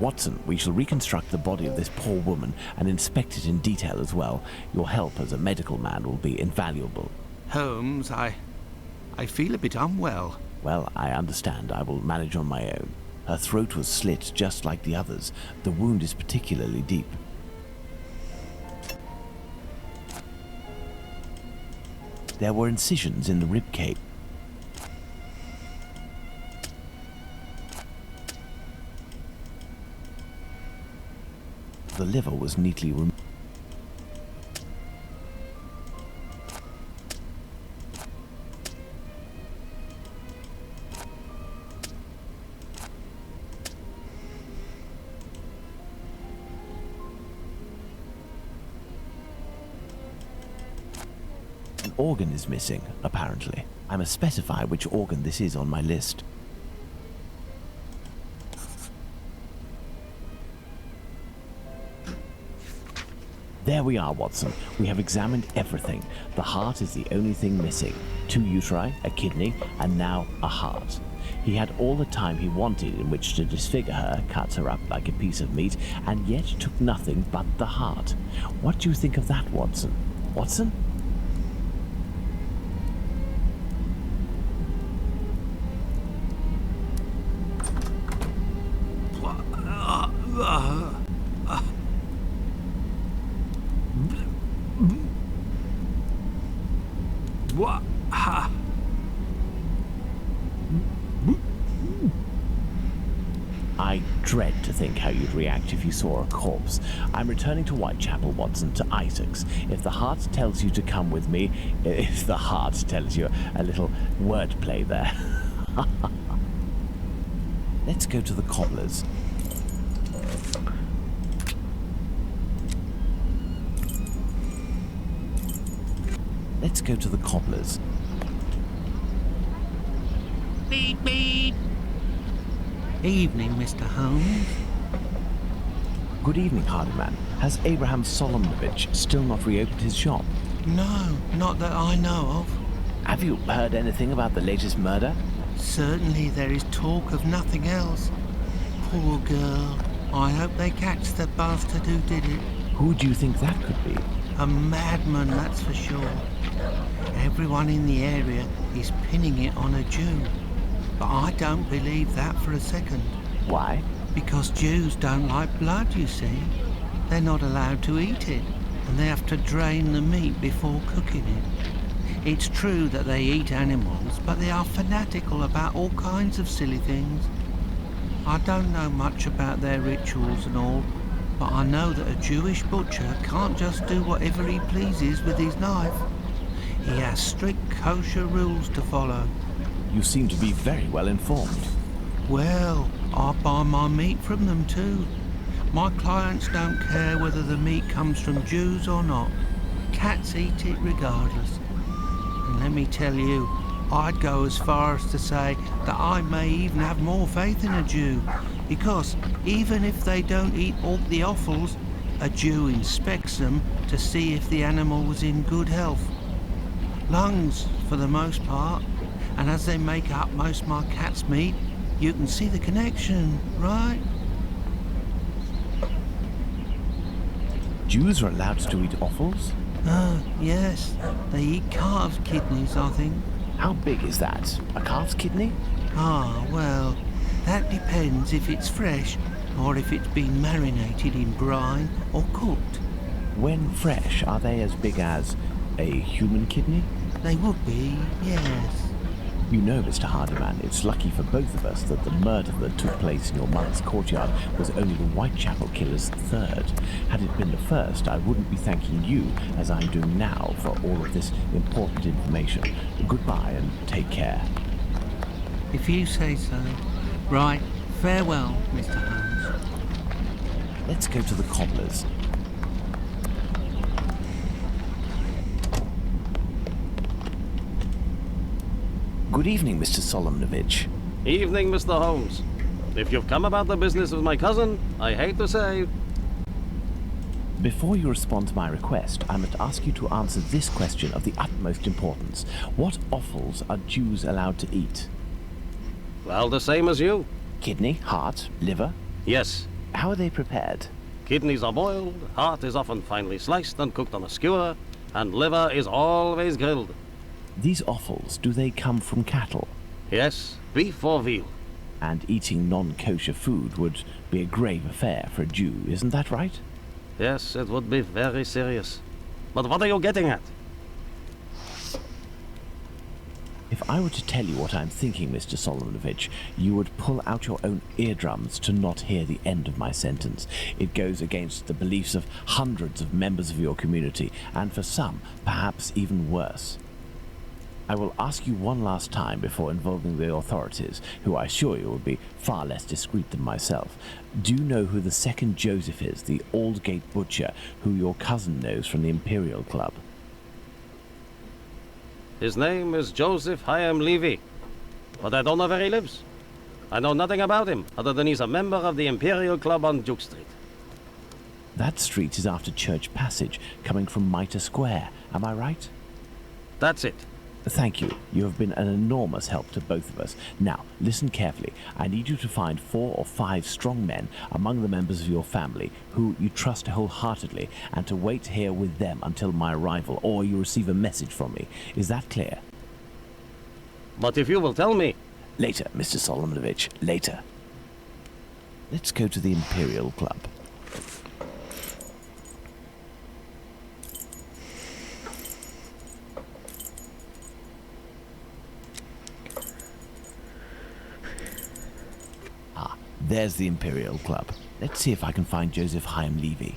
Watson, we shall reconstruct the body of this poor woman and inspect it in detail as well. Your help as a medical man will be invaluable. Holmes, I feel a bit unwell. Well, I understand. I will manage on my own. Her throat was slit just like the others. The wound is particularly deep. There were incisions in the rib cage. The liver was neatly removed. An organ is missing, apparently. I must specify which organ this is on my list. There we are, Watson. We have examined everything. The heart is the only thing missing. 2 uteri, a kidney, and now a heart. He had all the time he wanted in which to disfigure her, cut her up like a piece of meat, and yet took nothing but the heart. What do you think of that, Watson? Watson? What? I dread to think how you'd react if you saw a corpse. I'm returning to Whitechapel, Watson, to Isaac's. If the heart tells you to come with me, if the heart tells you a little wordplay there. Let's go to the cobbler's. Let's go to the cobbler's. Beep, beep. Evening, Mr. Holmes. Good evening, Hardyman. Has Abraham Solomonovich still not reopened his shop? No, not that I know of. Have you heard anything about the latest murder? Certainly there is talk of nothing else. Poor girl. I hope they catch the bastard who did it. Who do you think that could be? A madman, that's for sure. Everyone in the area is pinning it on a Jew. But I don't believe that for a second. Why? Because Jews don't like blood, you see. They're not allowed to eat it, and they have to drain the meat before cooking it. It's true that they eat animals, but they are fanatical about all kinds of silly things. I don't know much about their rituals and all, but I know that a Jewish butcher can't just do whatever he pleases with his knife. He has strict kosher rules to follow. You seem to be very well informed. Well, I buy my meat from them too. My clients don't care whether the meat comes from Jews or not. Cats eat it regardless. And let me tell you, I'd go as far as to say that I may even have more faith in a Jew, because even if they don't eat all the offals, a Jew inspects them to see if the animal was in good health. Lungs, for the most part, and as they make up most of my cat's meat, you can see the connection, right? Jews are allowed to eat offals? Yes. They eat calves' kidneys, I think. How big is that? A calf's kidney? Well, that depends if it's fresh or if it's been marinated in brine or cooked. When fresh, are they as big as a human kidney? They would be, yes. You know, Mr. Hardiman, it's lucky for both of us that the murder that took place in your mother's courtyard was only the Whitechapel killer's third. Had it been the first, I wouldn't be thanking you, as I'm doing now, for all of this important information. Goodbye and take care. If you say so. Right, farewell, Mr. Holmes. Let's go to the cobbler's. Good evening, Mr. Solomоновich. Evening, Mr. Holmes. If you've come about the business with my cousin, I hate to say... Before you respond to my request, I must ask you to answer this question of the utmost importance. What offals are Jews allowed to eat? Well, the same as you. Kidney, heart, liver? Yes. How are they prepared? Kidneys are boiled, heart is often finely sliced and cooked on a skewer, and liver is always grilled. These offals, do they come from cattle? Yes, beef or veal. And eating non-kosher food would be a grave affair for a Jew, isn't that right? Yes, it would be very serious. But what are you getting at? If I were to tell you what I'm thinking, Mr. Solomоновich, you would pull out your own eardrums to not hear the end of my sentence. It goes against the beliefs of hundreds of members of your community, and for some, perhaps even worse. I will ask you one last time before involving the authorities, who I assure you will be far less discreet than myself. Do you know who the second Joseph is, the Aldgate butcher, who your cousin knows from the Imperial Club? His name is Joseph Chaim Levy, but I don't know where he lives. I know nothing about him, other than he's a member of the Imperial Club on Duke Street. That street is after Church Passage, coming from Mitre Square. Am I right? That's it. Thank you. You have been an enormous help to both of us. Now, listen carefully. I need you to find 4 or 5 strong men among the members of your family who you trust wholeheartedly, and to wait here with them until my arrival, or you receive a message from me. Is that clear? But if you will tell me... Later, Mr. Solomоновich, later. Let's go to the Imperial Club. There's the Imperial Club. Let's see if I can find Joseph Chaim Levy.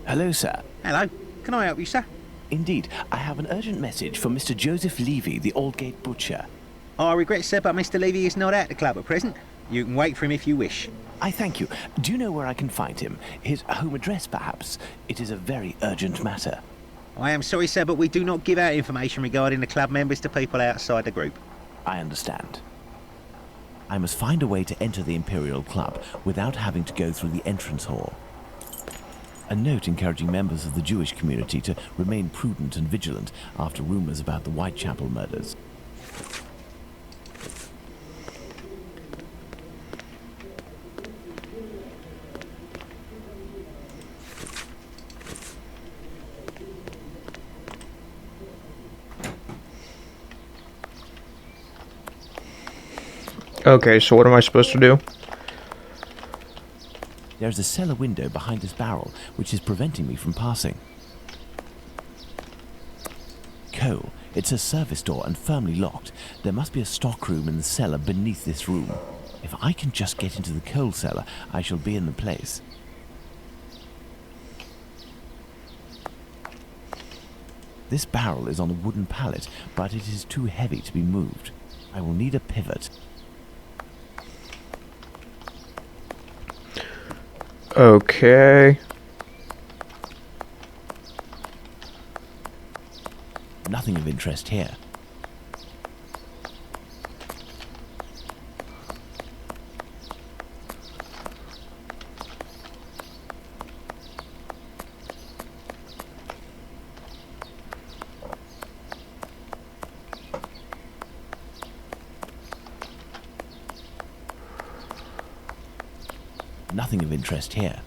Hello, sir. Hello. Can I help you, sir? Indeed. I have an urgent message for Mr. Joseph Levy, the Aldgate butcher. I regret, sir, but Mr. Levy is not at the club at present. You can wait for him if you wish. I thank you. Do you know where I can find him? His home address, perhaps? It is a very urgent matter. I am sorry, sir, but we do not give out information regarding the club members to people outside the group. I understand. I must find a way to enter the Imperial Club without having to go through the entrance hall. A note encouraging members of the Jewish community to remain prudent and vigilant after rumors about the Whitechapel murders. Okay, so what am I supposed to do? There is a cellar window behind this barrel, which is preventing me from passing. Coal. It's a service door and firmly locked. There must be a stockroom in the cellar beneath this room. If I can just get into the coal cellar, I shall be in the place. This barrel is on a wooden pallet, but it is too heavy to be moved. I will need a pivot. Okay. Nothing of interest here. Nothing of interest here.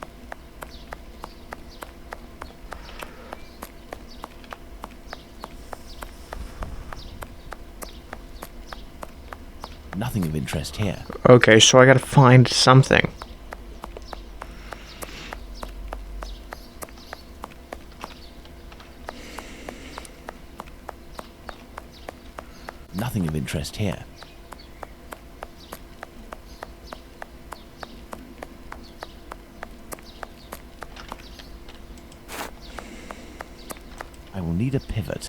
Nothing of interest here. Okay, so I gotta find something. Nothing of interest here. I will need a pivot.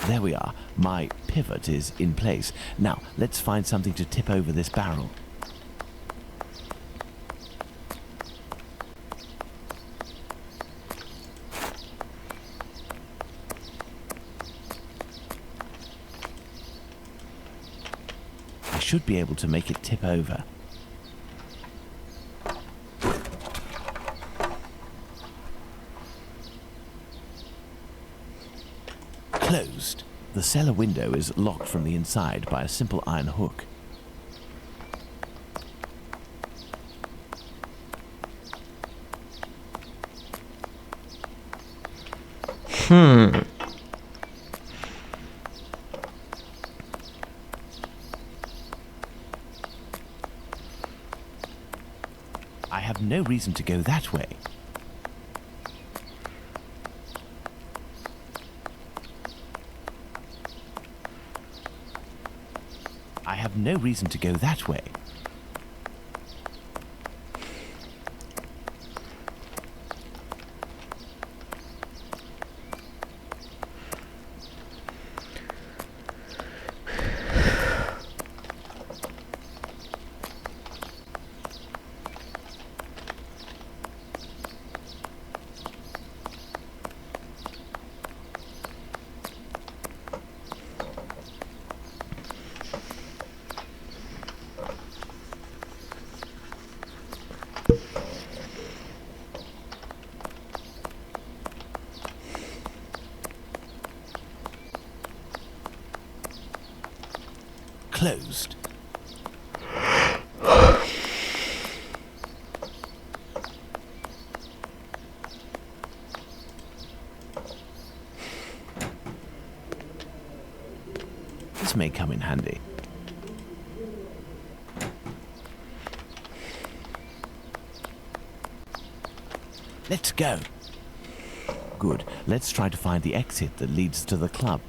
There we are. My pivot is in place. Now, let's find something to tip over this barrel. I should be able to make it tip over. Closed. The cellar window is locked from the inside by a simple iron hook. I have no reason to go that way. I have no reason to go that way. Closed. This may come in handy. Let's go. Good. Let's try to find the exit that leads to the club.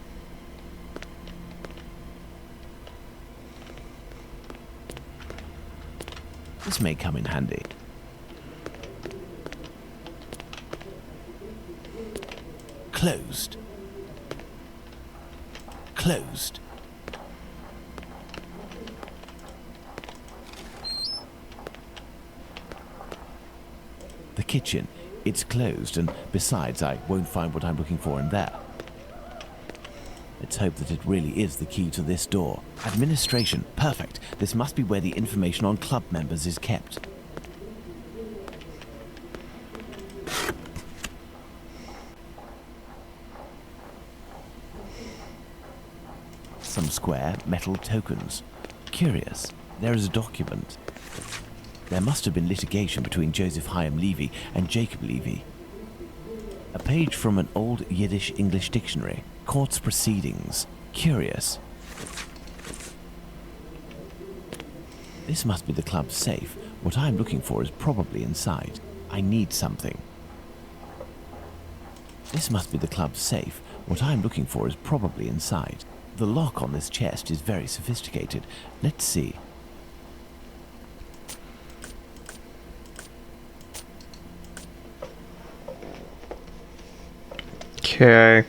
This may come in handy. Closed. Closed. The kitchen. It's closed, and besides, I won't find what I'm looking for in there. Let's hope that it really is the key to this door. Administration. Perfect. This must be where the information on club members is kept. Some square metal tokens. Curious. There is a document. There must have been litigation between Joseph Hyam Levy and Jacob Levy. A page from an old Yiddish-English dictionary. Court's proceedings. Curious. This must be the club's safe. What I'm looking for is probably inside. I need something. This must be the club's safe. What I'm looking for is probably inside. The lock on this chest is very sophisticated. Let's see. Okay.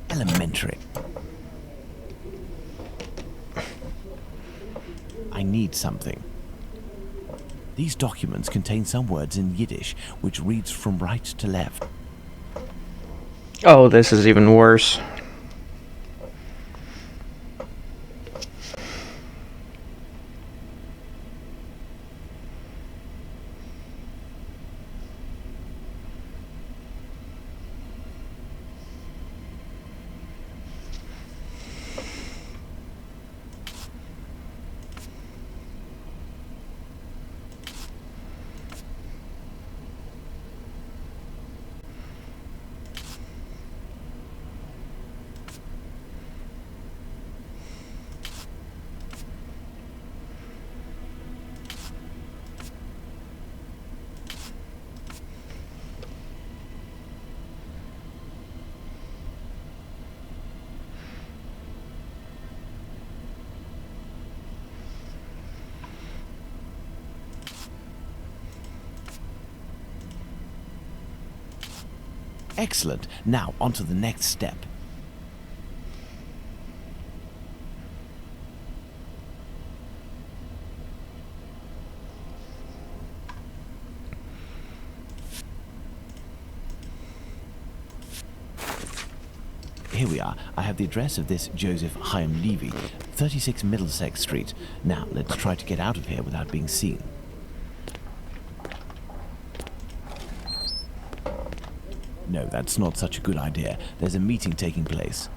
Elementary. I need something. These documents contain some words in Yiddish, which reads from right to left. Oh, this is even worse. Excellent. Now, on to the next step. Here we are. I have the address of this Joseph Chaim Levy, 36 Middlesex Street. Now, let's try to get out of here without being seen. No, that's not such a good idea. There's a meeting taking place.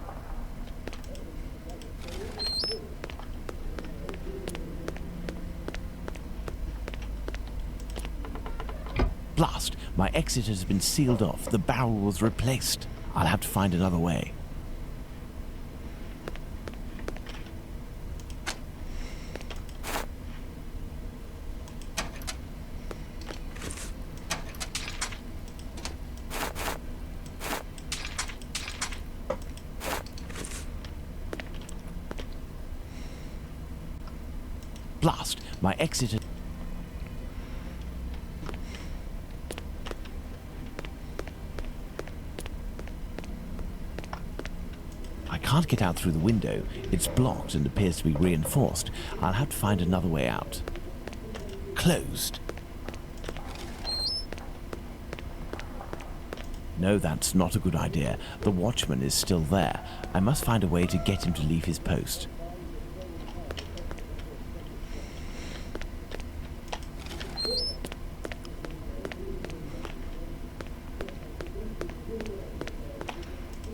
Blast! My exit has been sealed off. The barrel was replaced. I'll have to find another way. Blast! My exit has... can't get out through the window. It's blocked and appears to be reinforced. I'll have to find another way out. Closed. No, that's not a good idea. The watchman is still there. I must find a way to get him to leave his post.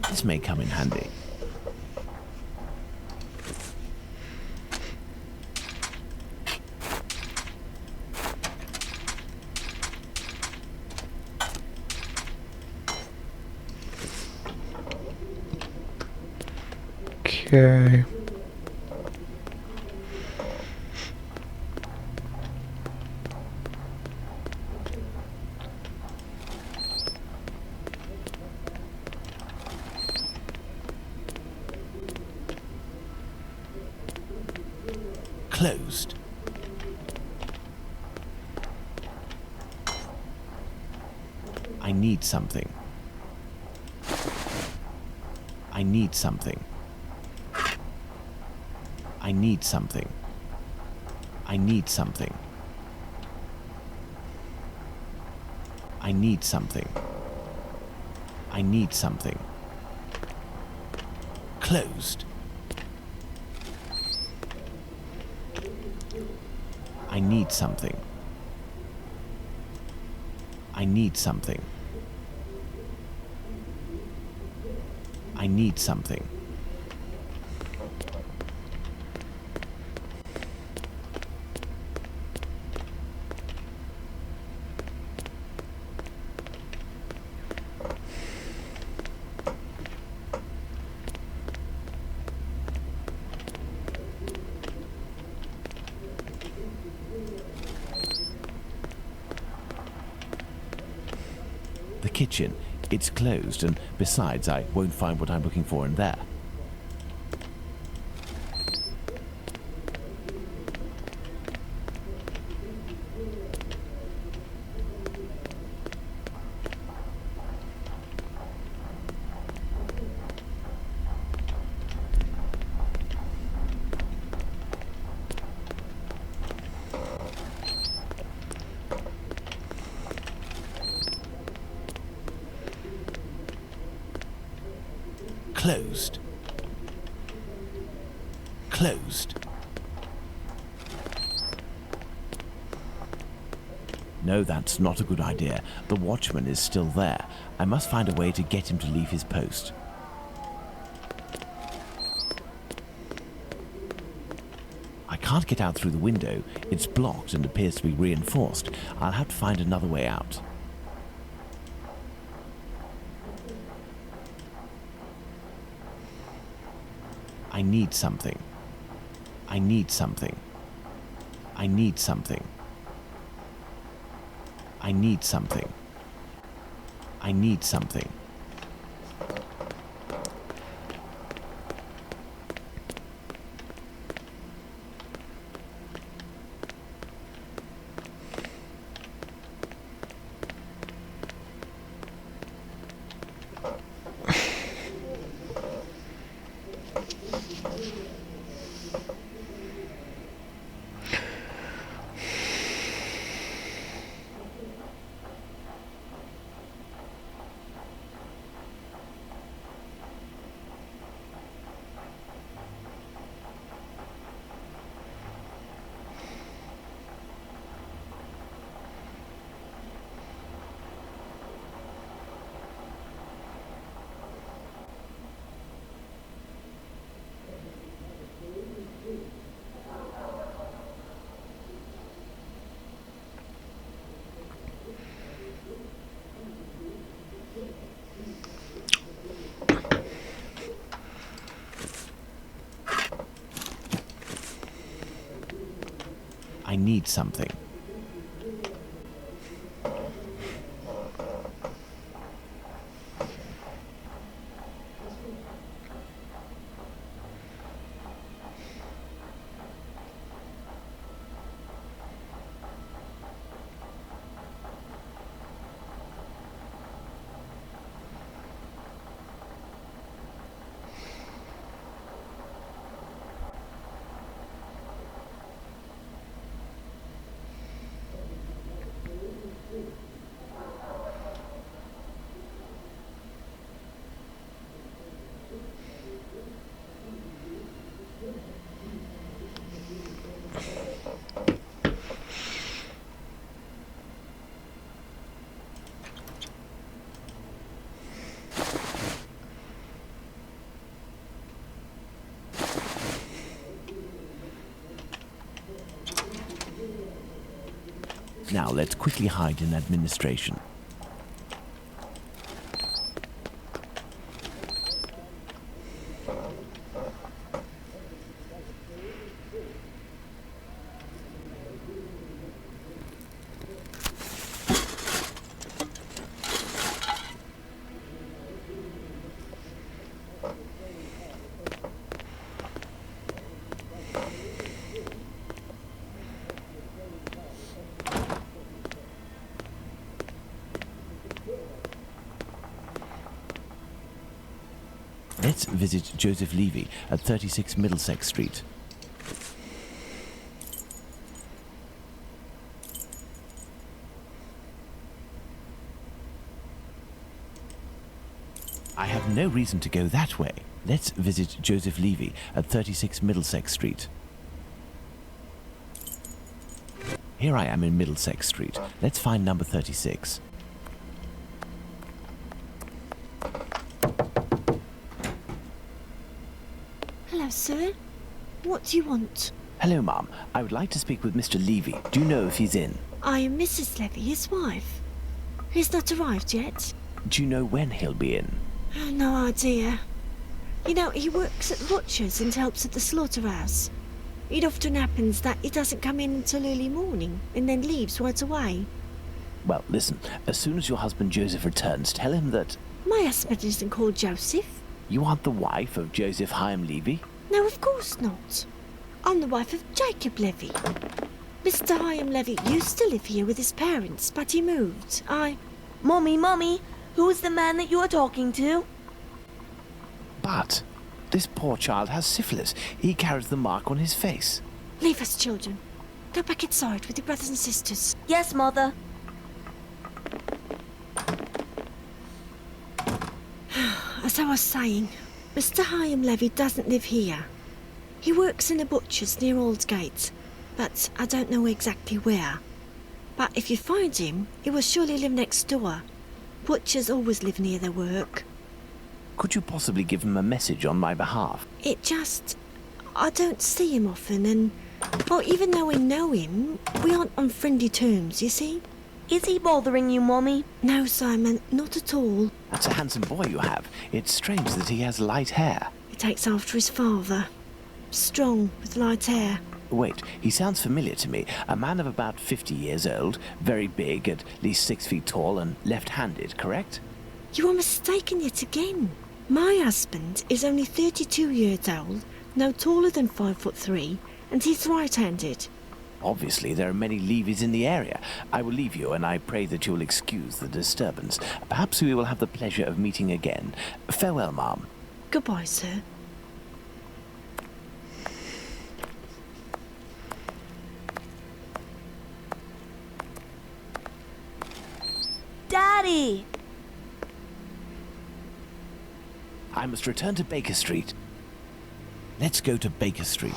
This may come in handy. Okay. Closed. I need something. I need something. I need something. I need something. I need something. I need something. Closed. I need something. I need something. I need something. The kitchen. It's closed, and besides, I won't find what I'm looking for in there. Closed. Closed. No, that's not a good idea. The watchman is still there. I must find a way to get him to leave his post. I can't get out through the window. It's blocked and appears to be reinforced. I'll have to find another way out. I need something. I need something. I need something. I need something. I need something. I need something. Now let's quickly hide in administration. Let's visit Joseph Levy at 36 Middlesex Street. I have no reason to go that way. Let's visit Joseph Levy at 36 Middlesex Street. Here I am in Middlesex Street. Let's find number 36. Hello, sir. What do you want? Hello, Ma'am. I would like to speak with Mr. Levy. Do you know if he's in? I am Mrs. Levy, his wife. He's not arrived yet. Do you know when he'll be in? Oh, no idea. You know, he works at the butcher's and helps at the slaughterhouse. It often happens that he doesn't come in until early morning and then leaves right away. Well, listen. As soon as your husband Joseph returns, tell him that... My husband isn't called Joseph. You aren't the wife of Joseph Hyam Levy? No, of course not. I'm the wife of Jacob Levy. Mr. Hyam Levy used to live here with his parents, but he moved. Mommy, who's the man that you are talking to? But this poor child has syphilis. He carries the mark on his face. Leave us, children. Go back inside with your brothers and sisters. Yes, Mother. As I was saying, Mr. Hyam Levy doesn't live here. He works in a butcher's near Aldgate, but I don't know exactly where. But if you find him, he will surely live next door. Butchers always live near their work. Could you possibly give him a message on my behalf? I don't see him often, and, well, even though we know him, we aren't on friendly terms, you see? Is he bothering you, Mommy? No, Simon, not at all. That's a handsome boy you have. It's strange that he has light hair. He takes after his father. Strong, with light hair. Wait, he sounds familiar to me. A man of about 50 years old, very big, at least 6 feet tall, and left-handed, correct? You are mistaken yet again. My husband is only 32 years old, no taller than 5'3", and he's right-handed. Obviously, there are many Levys in the area. I will leave you, and I pray that you will excuse the disturbance. Perhaps we will have the pleasure of meeting again. Farewell, Ma'am. Goodbye, sir. Daddy! I must return to Baker Street. Let's go to Baker Street.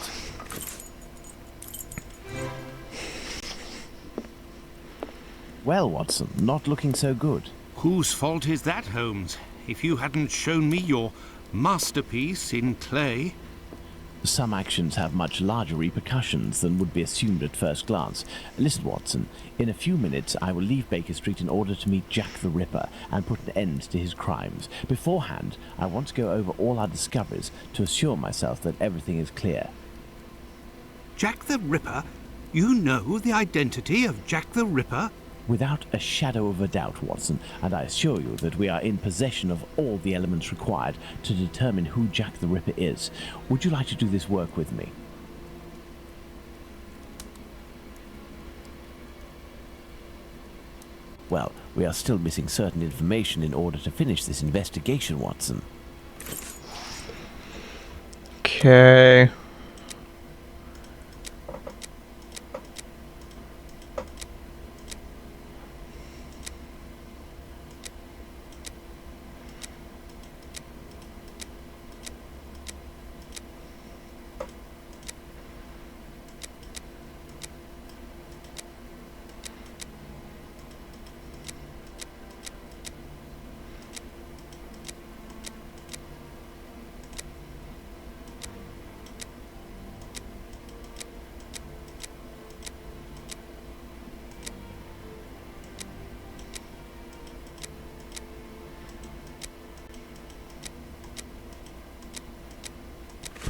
Well, Watson, not looking so good. Whose fault is that, Holmes? If you hadn't shown me your masterpiece in clay... Some actions have much larger repercussions than would be assumed at first glance. Listen, Watson, in a few minutes I will leave Baker Street in order to meet Jack the Ripper and put an end to his crimes. Beforehand, I want to go over all our discoveries to assure myself that everything is clear. Jack the Ripper? You know the identity of Jack the Ripper? Without a shadow of a doubt, Watson, and I assure you that we are in possession of all the elements required to determine who Jack the Ripper is. Would you like to do this work with me? Well, we are still missing certain information in order to finish this investigation, Watson. Okay.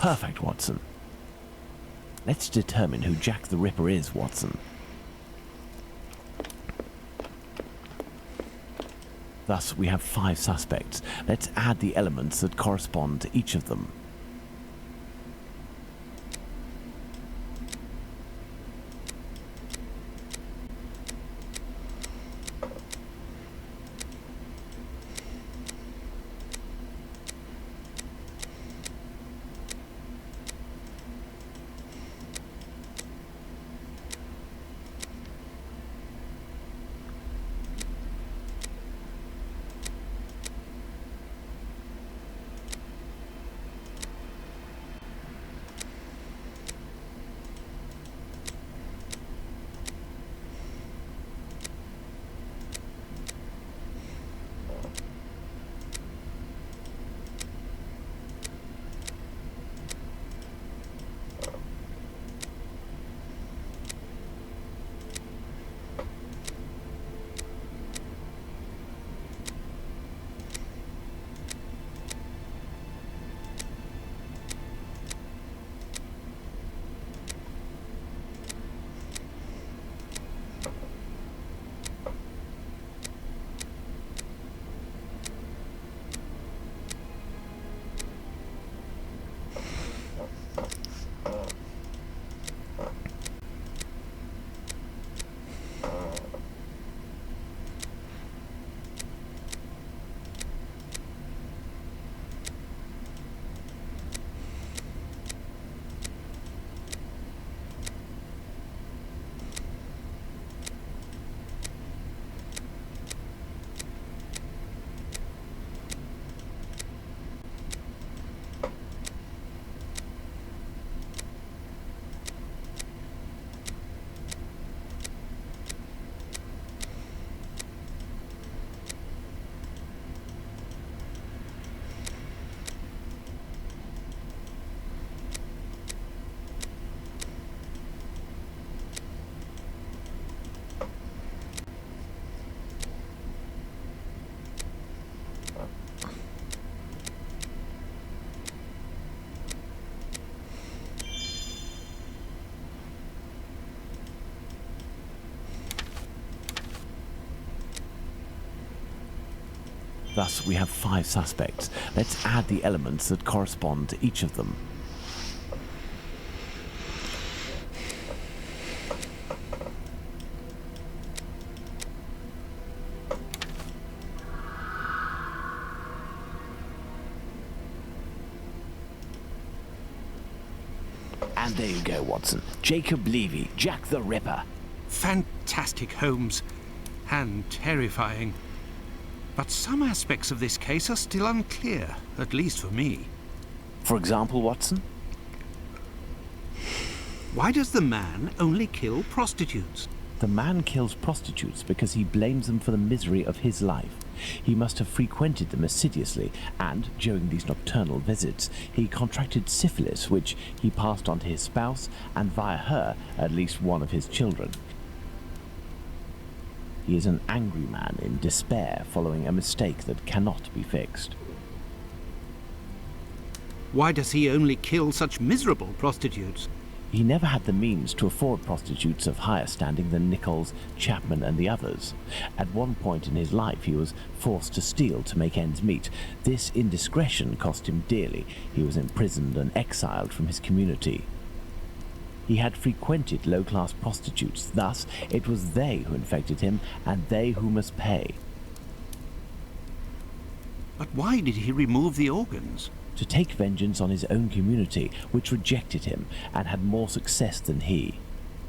Perfect, Watson. Let's determine who Jack the Ripper is, Watson. Thus, we have 5 suspects. Let's add the elements that correspond to each of them. Thus, we have 5 suspects. Let's add the elements that correspond to each of them. And there you go, Watson. Jacob Levy, Jack the Ripper. Fantastic, Holmes. And terrifying. But some aspects of this case are still unclear, at least for me. For example, Watson? Why does the man only kill prostitutes? The man kills prostitutes because he blames them for the misery of his life. He must have frequented them assiduously, and during these nocturnal visits, he contracted syphilis, which he passed on to his spouse, and via her, at least one of his children. He is an angry man in despair following a mistake that cannot be fixed. Why does he only kill such miserable prostitutes? He never had the means to afford prostitutes of higher standing than Nichols, Chapman and the others. At one point in his life he was forced to steal to make ends meet. This indiscretion cost him dearly. He was imprisoned and exiled from his community. He had frequented low-class prostitutes, thus it was they who infected him and they who must pay. But why did he remove the organs? To take vengeance on his own community, which rejected him and had more success than he.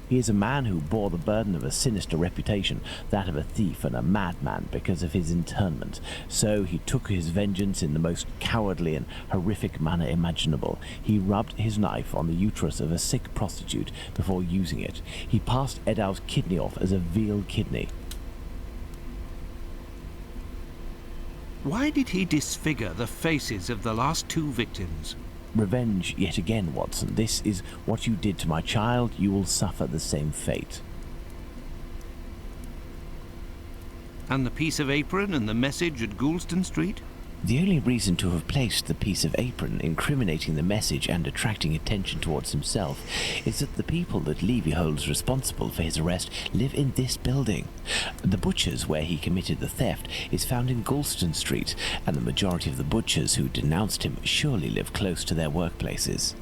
He is a man who bore the burden of a sinister reputation, that of a thief and a madman, because of his internment. So he took his vengeance in the most cowardly and horrific manner imaginable. He rubbed his knife on the uterus of a sick prostitute before using it. He passed Edow's kidney off as a veal kidney. Why did he disfigure the faces of the last 2 victims? Revenge yet again, Watson. This is what you did to my child. You will suffer the same fate. And the piece of apron and the message at Goulston Street? The only reason to have placed the piece of apron incriminating the message and attracting attention towards himself is that the people that Levy holds responsible for his arrest live in this building. The butcher's where he committed the theft is found in Galston Street, and the majority of the butchers who denounced him surely live close to their workplaces.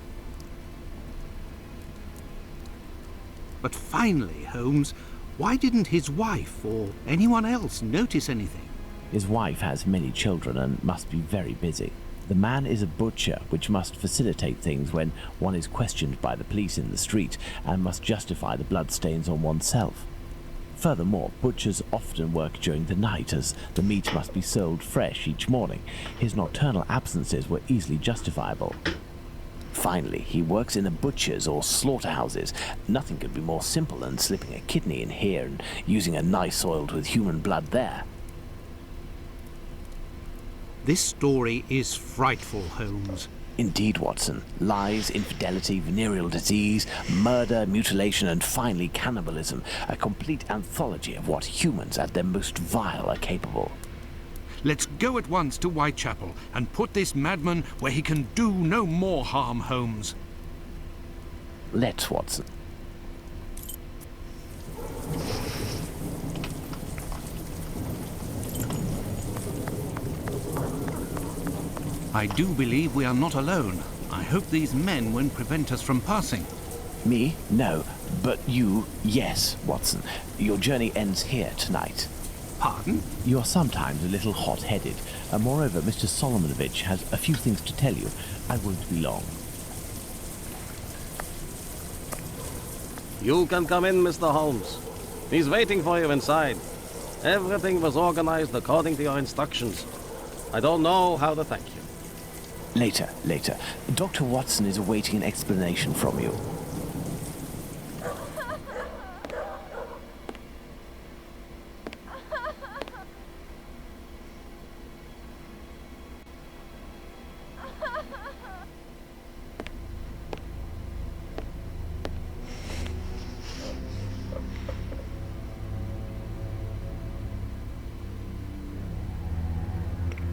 But finally, Holmes, why didn't his wife or anyone else notice anything? His wife has many children and must be very busy. The man is a butcher, which must facilitate things when one is questioned by the police in the street and must justify the bloodstains on oneself. Furthermore, butchers often work during the night as the meat must be sold fresh each morning. His nocturnal absences were easily justifiable. Finally, he works in the butchers or slaughterhouses. Nothing could be more simple than slipping a kidney in here and using a knife soiled with human blood there. This story is frightful, Holmes. Indeed, Watson. Lies, infidelity, venereal disease, murder, mutilation, and finally cannibalism. A complete anthology of what humans at their most vile are capable. Let's go at once to Whitechapel and put this madman where he can do no more harm, Holmes. Let's, Watson. I do believe we are not alone. I hope these men won't prevent us from passing. Me? No. But you, yes, Watson. Your journey ends here tonight. Pardon? You are sometimes a little hot-headed. And moreover, Mr. Solomonovich has a few things to tell you. I won't be long. You can come in, Mr. Holmes. He's waiting for you inside. Everything was organized according to your instructions. I don't know how to thank you. Later. Dr. Watson is awaiting an explanation from you.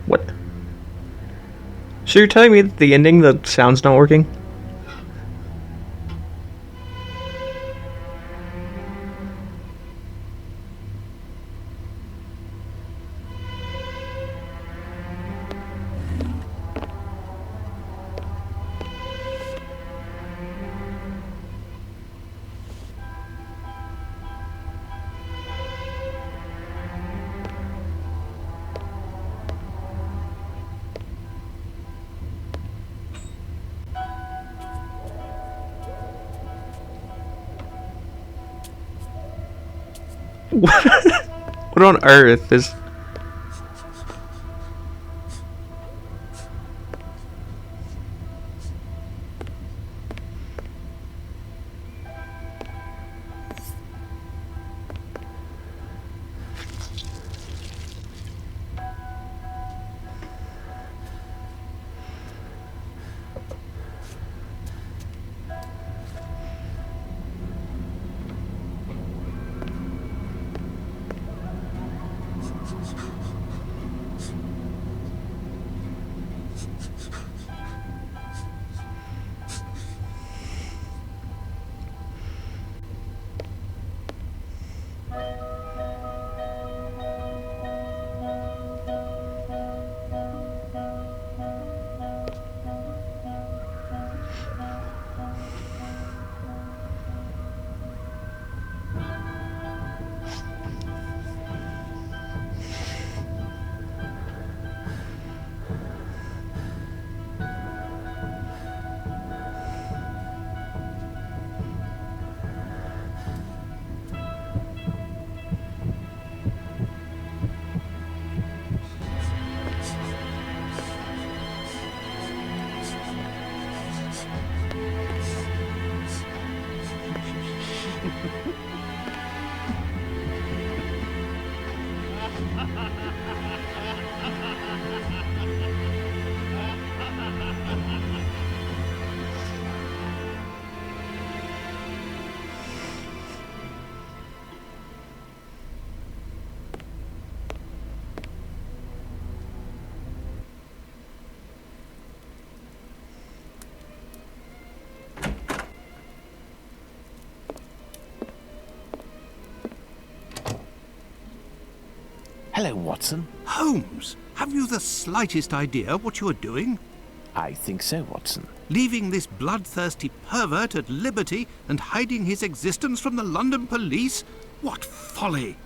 What? So you're telling me that the ending, the sound's not working? What on earth is... Hello, Watson. Holmes, have you the slightest idea what you are doing? I think so, Watson. Leaving this bloodthirsty pervert at liberty and hiding his existence from the London police? What folly!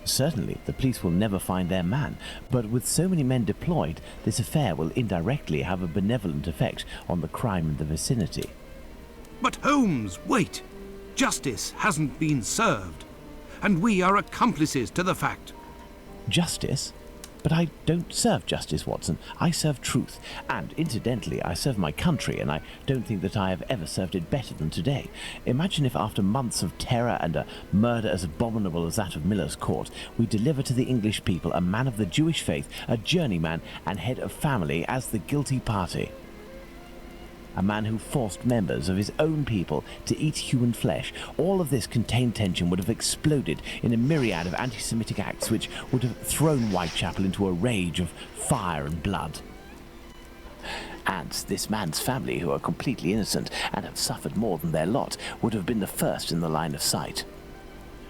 Certainly, the police will never find their man, but with so many men deployed, this affair will indirectly have a benevolent effect on the crime in the vicinity. But Holmes, wait! Justice hasn't been served, and we are accomplices to the fact. Justice? But I don't serve justice, Watson. I serve truth. And incidentally, I serve my country, and I don't think that I have ever served it better than today. Imagine if after months of terror and a murder as abominable as that of Miller's Court, we deliver to the English people a man of the Jewish faith, a journeyman and head of family as the guilty party. A man who forced members of his own people to eat human flesh. All of this contained tension would have exploded in a myriad of anti-Semitic acts which would have thrown Whitechapel into a rage of fire and blood. And this man's family, who are completely innocent and have suffered more than their lot, would have been the first in the line of sight.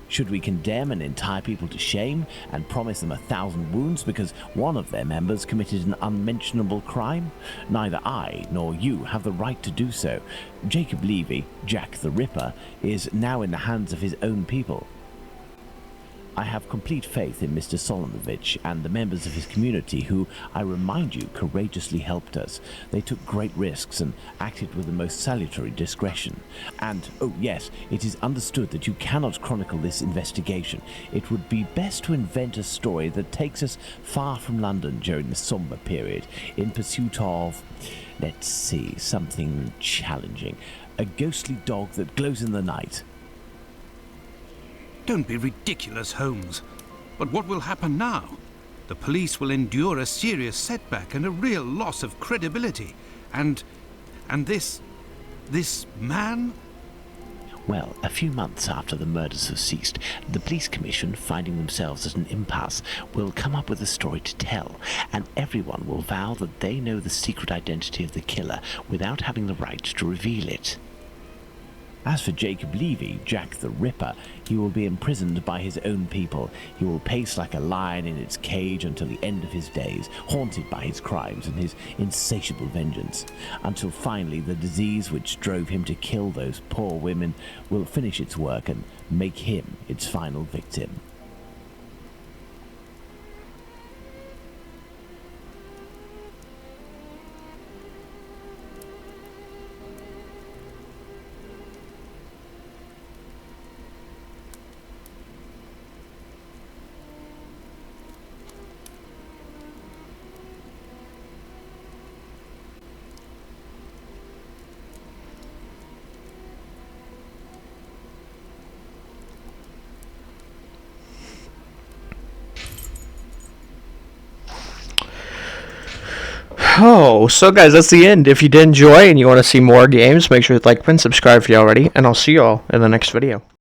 Should we condemn an entire people to shame and promise them 1,000 wounds because one of their members committed an unmentionable crime? Neither I nor you have the right to do so. Jacob Levy, Jack the Ripper, is now in the hands of his own people. I have complete faith in Mr. Solonovich and the members of his community who, I remind you, courageously helped us. They took great risks and acted with the most salutary discretion. And, oh yes, it is understood that you cannot chronicle this investigation. It would be best to invent a story that takes us far from London during the somber period, in pursuit of, let's see, something challenging. A ghostly dog that glows in the night. Don't be ridiculous, Holmes. But what will happen now? The police will endure a serious setback and a real loss of credibility. And this man? Well, a few months after the murders have ceased, the police commission, finding themselves at an impasse, will come up with a story to tell, and everyone will vow that they know the secret identity of the killer without having the right to reveal it. As for Jacob Levy, Jack the Ripper, he will be imprisoned by his own people. He will pace like a lion in its cage until the end of his days, haunted by his crimes and his insatiable vengeance, until finally the disease which drove him to kill those poor women will finish its work and make him its final victim. Oh, so guys, that's the end. If you did enjoy and you want to see more games, make sure to like and subscribe if you already, and I'll see you all in the next video.